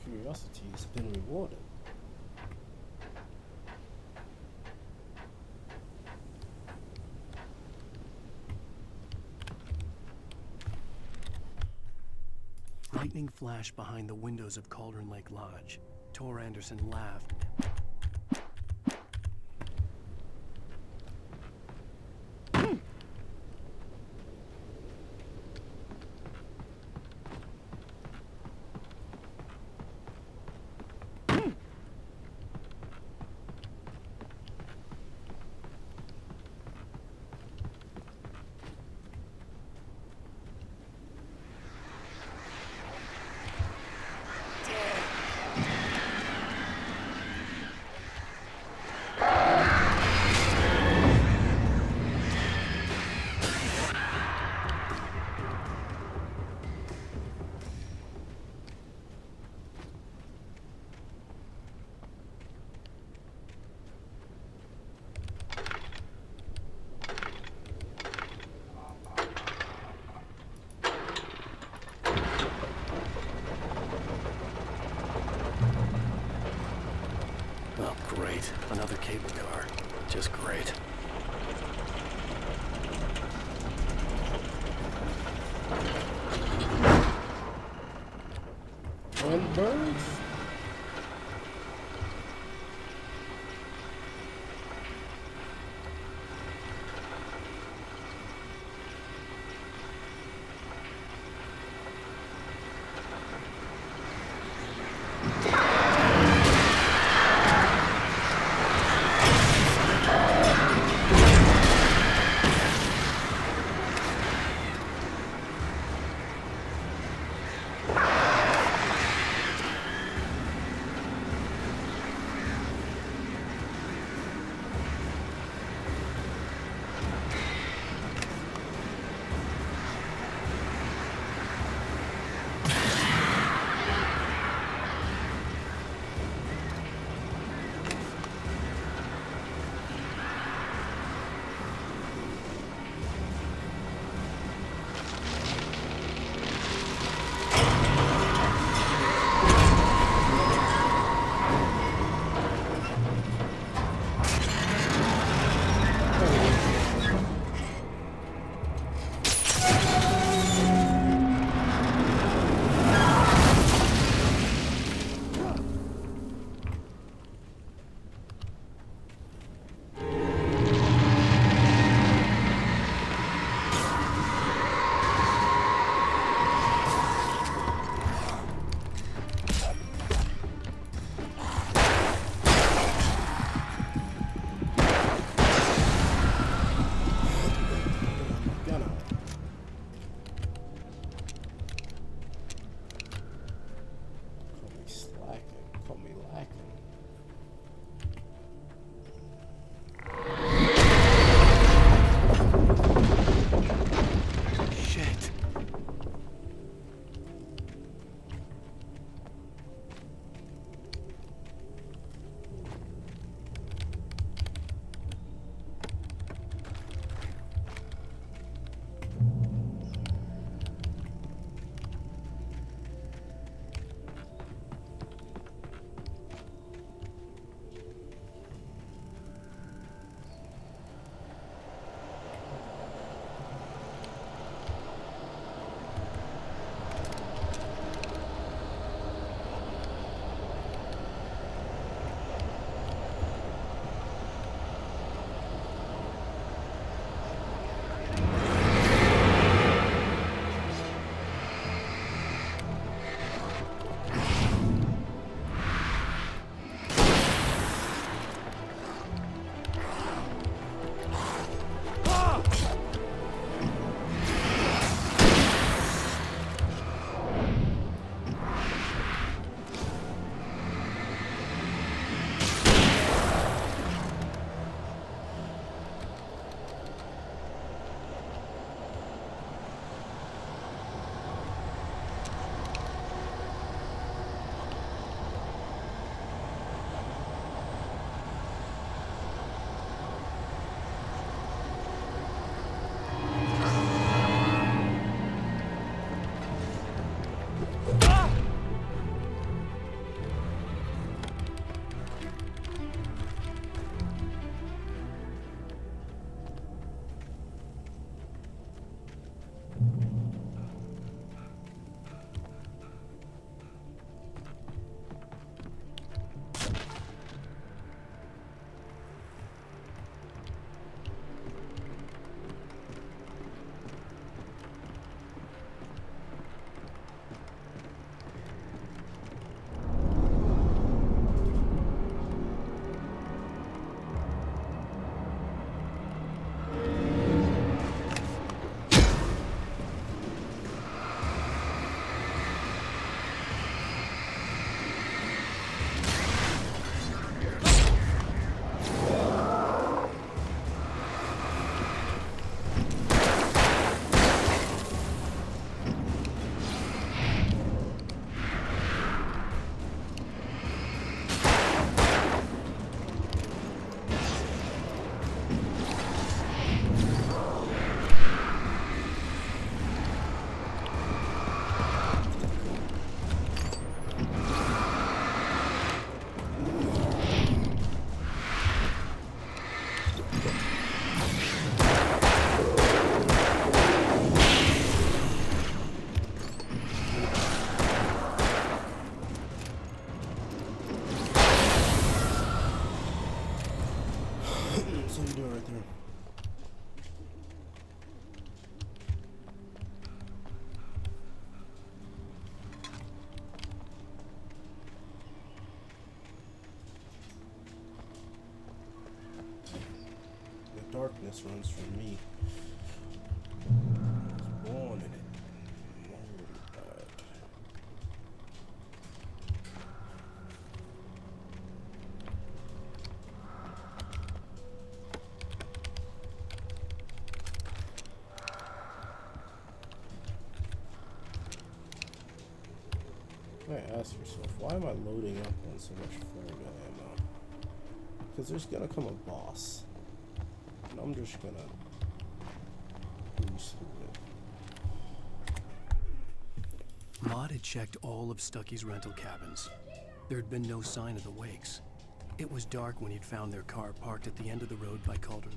Curiosity has been rewarded. Lightning flashed behind the windows of Cauldron Lake Lodge. Tor Anderson laughed. Oh, great. Another cable car. Just great. One birds? toilet right there. The darkness runs from me. I was born in it. I ask yourself, why am I loading up on so much flare gun ammo? Because there's gonna come a boss, and I'm just gonna cruise through it. Maud had checked all of Stucky's rental cabins. There had been no sign of the Wakes. It was dark when he'd found their car parked at the end of the road by Calderwood.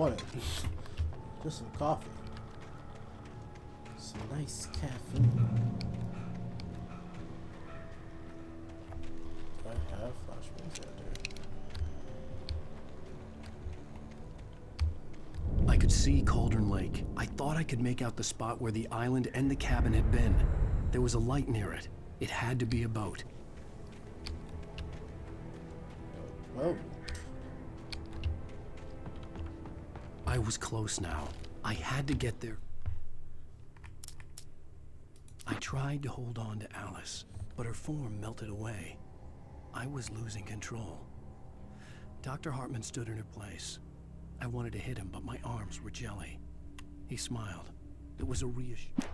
wanted. Just some coffee. Some nice caffeine. Do I have flashbangs out there? I could see Cauldron Lake. I thought I could make out the spot where the island and the cabin had been. There was a light near it. It had to be a boat. Whoa. I was close now. I had to get there. I tried to hold on to Alice, but her form melted away. I was losing control. Dr. Hartman stood in her place. I wanted to hit him, but my arms were jelly. He smiled. It was a reassurance.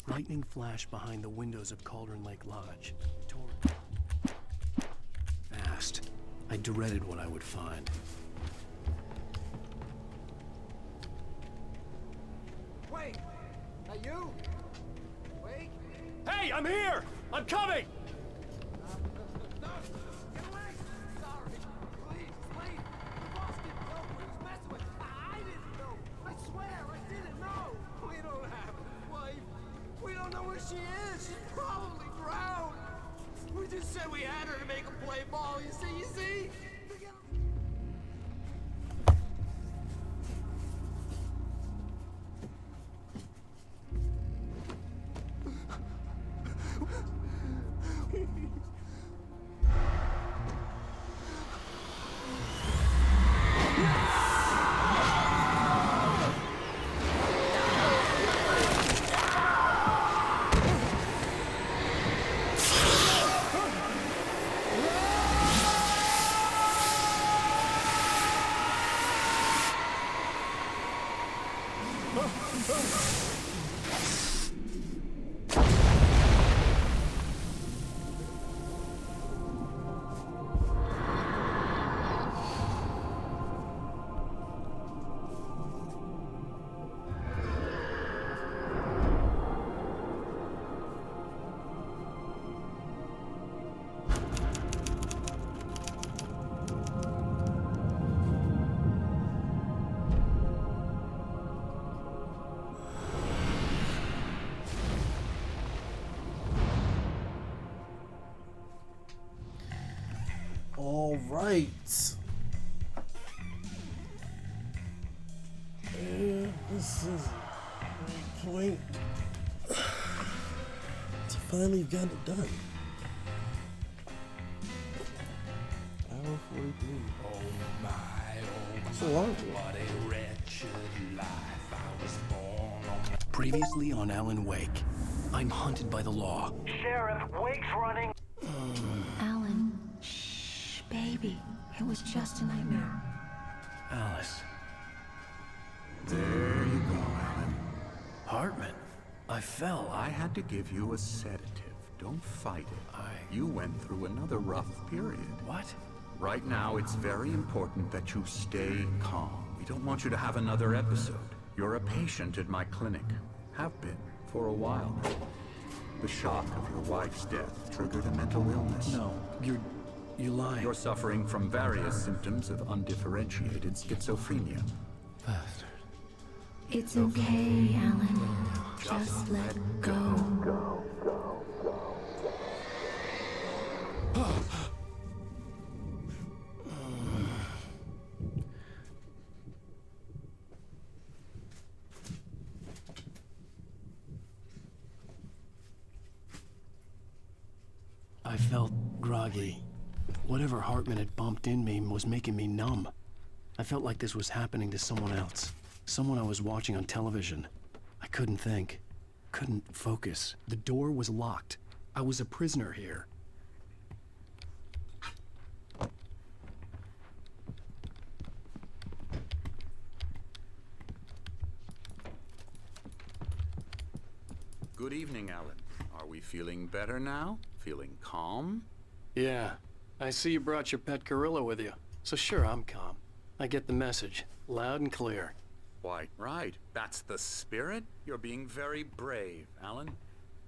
Lightning flashed behind the windows of Cauldron Lake Lodge. Fast. I dreaded what I would find. Wait! Are you? Wait! Hey, I'm here! I'm coming! No! Get away! Sorry! Please, please! The boss didn't know what he was messing with. I didn't know! I swear, I didn't know! We don't have a wife. We don't know where she is. She's probably drowned. We just said we had her to make a play ball. You see? You see? All right. Yeah, this is a great point to finally got it done. Hour 43. Oh my, It's a long one. what a wretched life I was born on. Previously on Alan Wake, I'm hunted by the law. Sheriff, Wake's running. Alan, shh, baby. It was just a nightmare. Alice. There you go, Alan. Hartman. I fell. I had to give you a sedative. Don't fight it. You went through another rough period. What? Right now, it's very important that you stay calm. We don't want you to have another episode. You're a patient at my clinic. Have been for a while now. The shock of your wife's death triggered a mental illness. No, you're lying. You're suffering from various symptoms of undifferentiated schizophrenia. Bastard. It's okay, Alan. Just let go. I felt groggy. Whatever Hartman had bumped in me was making me numb. I felt like this was happening to someone else. Someone I was watching on television. I couldn't think. Couldn't focus. The door was locked. I was a prisoner here. Good evening, Alan. Are we feeling better now? Feeling calm? Yeah. I see you brought your pet gorilla with you. So sure, I'm calm. I get the message. Loud and clear. Why, right. That's the spirit. You're being very brave, Alan.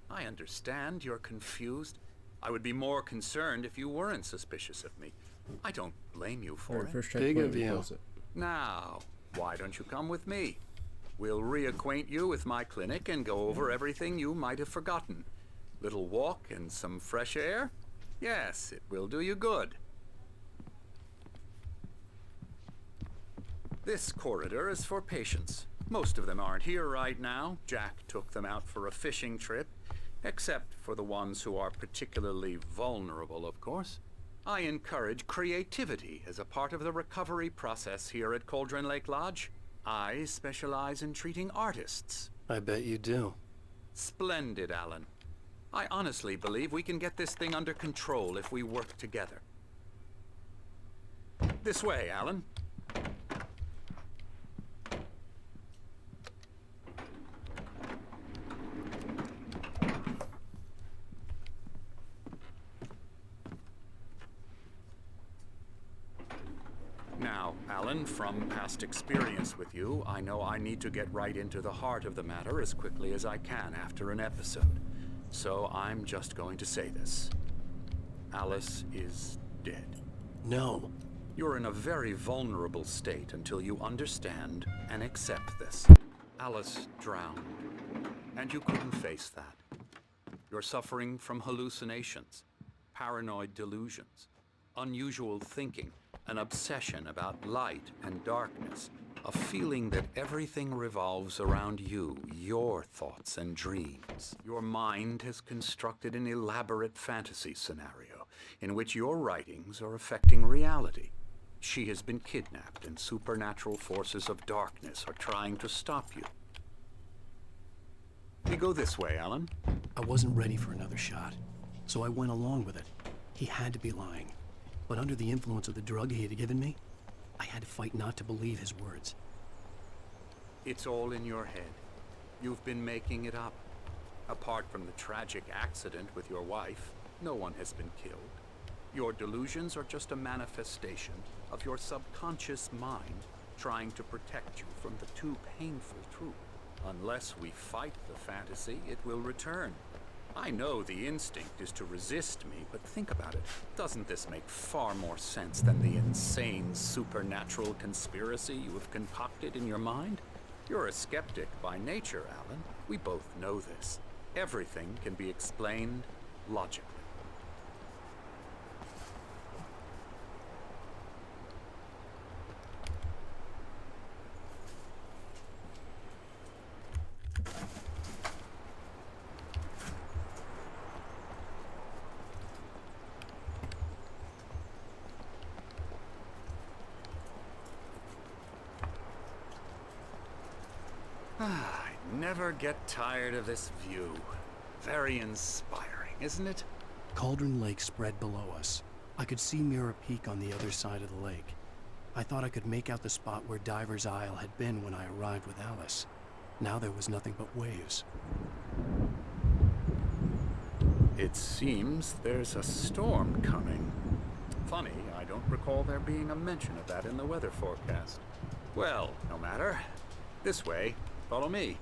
I understand you're confused. I would be more concerned if you weren't suspicious of me. I don't blame you for it. First Big checkpoint, of you. close it. Now, why don't you come with me? We'll reacquaint you with my clinic and go over everything you might have forgotten. Little walk and some fresh air? Yes, it will do you good. This corridor is for patients. Most of them aren't here right now. Jack took them out for a fishing trip, except for the ones who are particularly vulnerable, of course. I encourage creativity as a part of the recovery process here at Cauldron Lake Lodge. I specialize in treating artists. I bet you do. Splendid, Alan. I honestly believe we can get this thing under control if we work together. This way, Alan. Now, Alan, from past experience with you, I know I need to get right into the heart of the matter as quickly as I can after an episode. So I'm just going to say this. Alice is dead. No. You're in a very vulnerable state until you understand and accept this. Alice drowned, and you couldn't face that. You're suffering from hallucinations, paranoid delusions, unusual thinking, an obsession about light and darkness, a feeling that everything revolves around you, your thoughts and dreams. Your mind has constructed an elaborate fantasy scenario in which your writings are affecting reality. She has been kidnapped and supernatural forces of darkness are trying to stop you. We go this way, Alan. I wasn't ready for another shot, so I went along with it. He had to be lying. But under the influence of the drug he had given me, I had to fight not to believe his words. It's all in your head. You've been making it up. Apart from the tragic accident with your wife, no one has been killed. Your delusions are just a manifestation of your subconscious mind trying to protect you from the too painful truth. Unless we fight the fantasy, it will return. I know the instinct is to resist me, but think about it. Doesn't this make far more sense than the insane supernatural conspiracy you have concocted in your mind? You're a skeptic by nature, Alan. We both know this. Everything can be explained logically. I never get tired of this view. Very inspiring, isn't it? Cauldron Lake spread below us. I could see Mirror Peak on the other side of the lake. I thought I could make out the spot where Diver's Isle had been when I arrived with Alice. Now there was nothing but waves. It seems there's a storm coming. Funny, I don't recall there being a mention of that in the weather forecast. Well, no matter. This way. Follow me.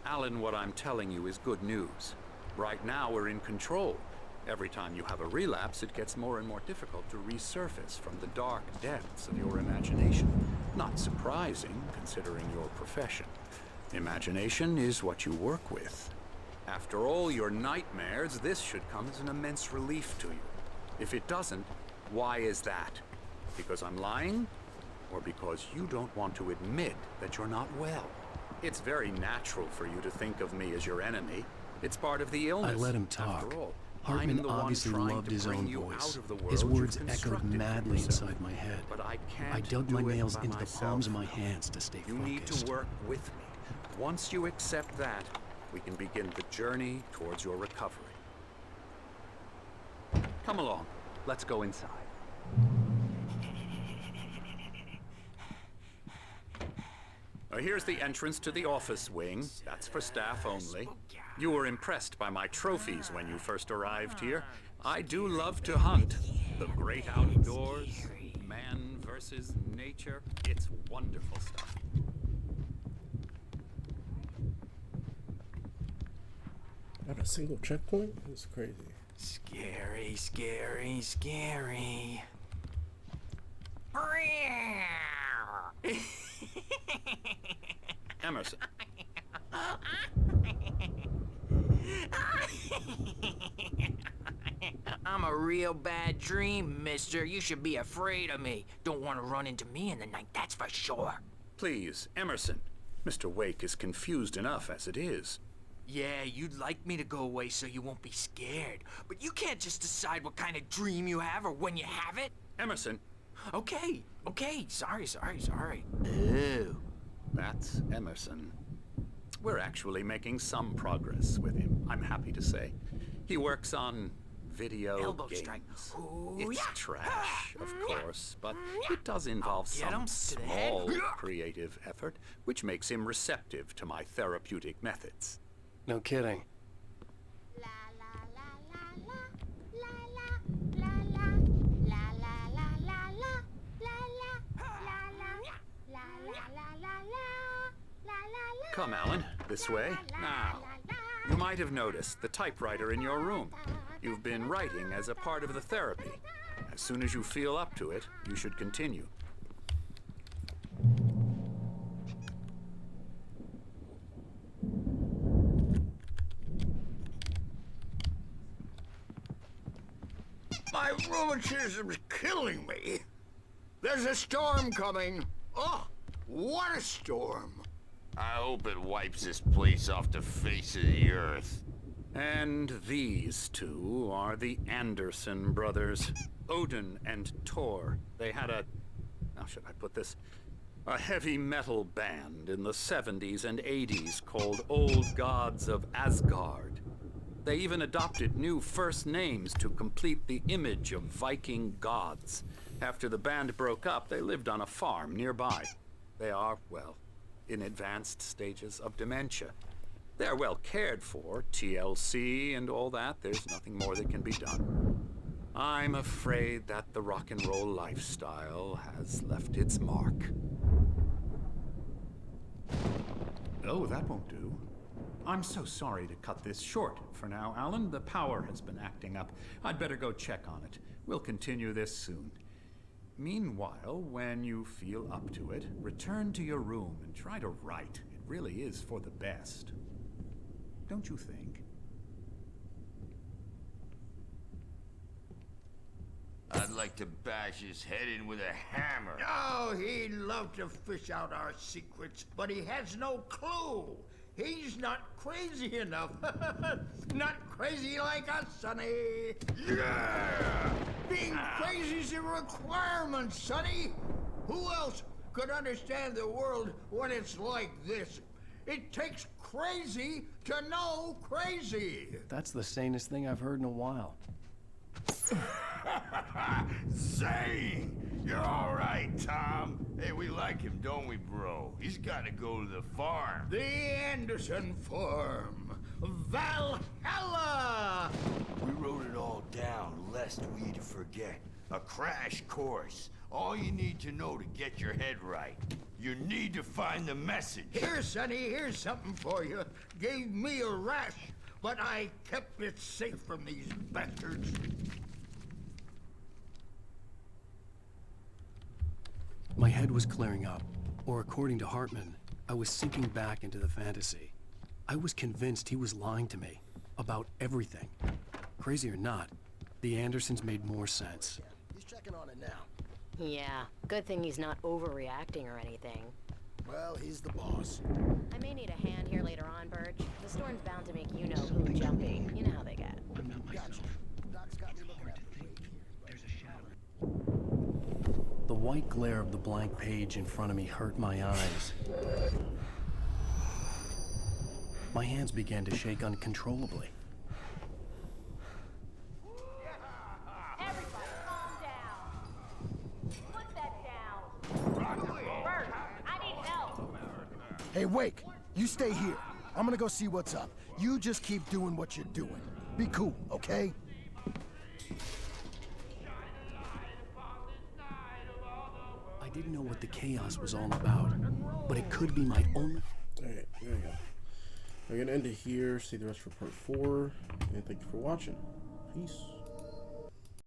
Alan, what I'm telling you is good news. Right now, we're in control. Every time you have a relapse, it gets more and more difficult to resurface from the dark depths of your imagination. Not surprising, considering your profession. Imagination is what you work with. After all your nightmares, this should come as an immense relief to you. If it doesn't, why is that? Because I'm lying? Or because you don't want to admit that you're not well? It's very natural for you to think of me as your enemy. It's part of the illness. I let him talk. After all, Hartman obviously loved his own voice. His words echoed madly inside my head. But I can't I dug my do it nails by into the myself. palms of my hands to stay You focused. need to work with me. Once you accept that, we can begin the journey towards your recovery. Come along. Let's go inside. Here's the entrance to the office wing. That's for staff only. You were impressed by my trophies when you first arrived here. I do love to hunt. The great outdoors, man versus nature. It's wonderful stuff. Not a single checkpoint? It's crazy. Scary, scary, scary. Hurry! Emerson. I'm a real bad dream, mister. You should be afraid of me. Don't want to run into me in the night, that's for sure. Please, Emerson. Mr. Wake is confused enough as it is. Yeah, you'd like me to go away so you won't be scared. But you can't just decide what kind of dream you have or when you have it. Emerson. Okay. Sorry. Ew. That's Emerson. We're actually making some progress with him, I'm happy to say. He works on video Elbow games. strike. It's trash, of course, but it does involve some small creative effort, which makes him receptive to my therapeutic methods. No kidding. Come, Alan, this way. Now, you might have noticed the typewriter in your room. You've been writing as a part of the therapy. As soon as you feel up to it, you should continue. My rheumatism's killing me. There's a storm coming. Oh, what a storm. I hope it wipes this place off the face of the earth. And these two are the Anderson brothers, Odin and Tor. They had how should I put this? A heavy metal band in the 70s and 80s called Old Gods of Asgard. They even adopted new first names to complete the image of Viking gods. After the band broke up, they lived on a farm nearby. They are, well, in advanced stages of dementia. They're well cared for, TLC and all that. There's nothing more that can be done. I'm afraid that the rock and roll lifestyle has left its mark. Oh, that won't do. I'm so sorry to cut this short for now, Alan. The power has been acting up. I'd better go check on it. We'll continue this soon. Meanwhile, when you feel up to it, return to your room and try to write. It really is for the best. Don't you think? I'd like to bash his head in with a hammer. Oh, he'd love to fish out our secrets, but he has no clue. He's not crazy enough. Not crazy like us, Sonny. Yeah! Being crazy's a requirement, Sonny. Who else could understand the world when it's like this? It takes crazy to know crazy. That's the sanest thing I've heard in a while. Zane! You're all right, Tom. Hey, we like him, don't we, bro? He's got to go to the farm. The Anderson farm. Valhalla! We wrote it all down, lest we forget. A crash course. All you need to know to get your head right. You need to find the message. Here, Sonny, here's something for you. Gave me a rash, but I kept it safe from these bastards. My head was clearing up, or according to Hartman, I was sinking back into the fantasy. I was convinced he was lying to me about everything. Crazy or not, the Andersons made more sense. He's checking on it now. Yeah, good thing he's not overreacting or anything. Well, he's the boss. I may need a hand here later on, Birch. The storm's bound to make you-know-who jumpy. You know how they get. Gotcha. Doc's got me looking at the weight here. There's a shadow. The white glare of the blank page in front of me hurt my eyes. My hands began to shake uncontrollably. Everybody, calm down. Put that down. Bert, I need help. Hey, Wake, you stay here. I'm gonna go see what's up. You just keep doing what you're doing. Be cool, okay? I didn't know what the chaos was all about, but it could be my only... Alright, there we go. I'm gonna end it here, see the rest for part 4, and thank you for watching. Peace.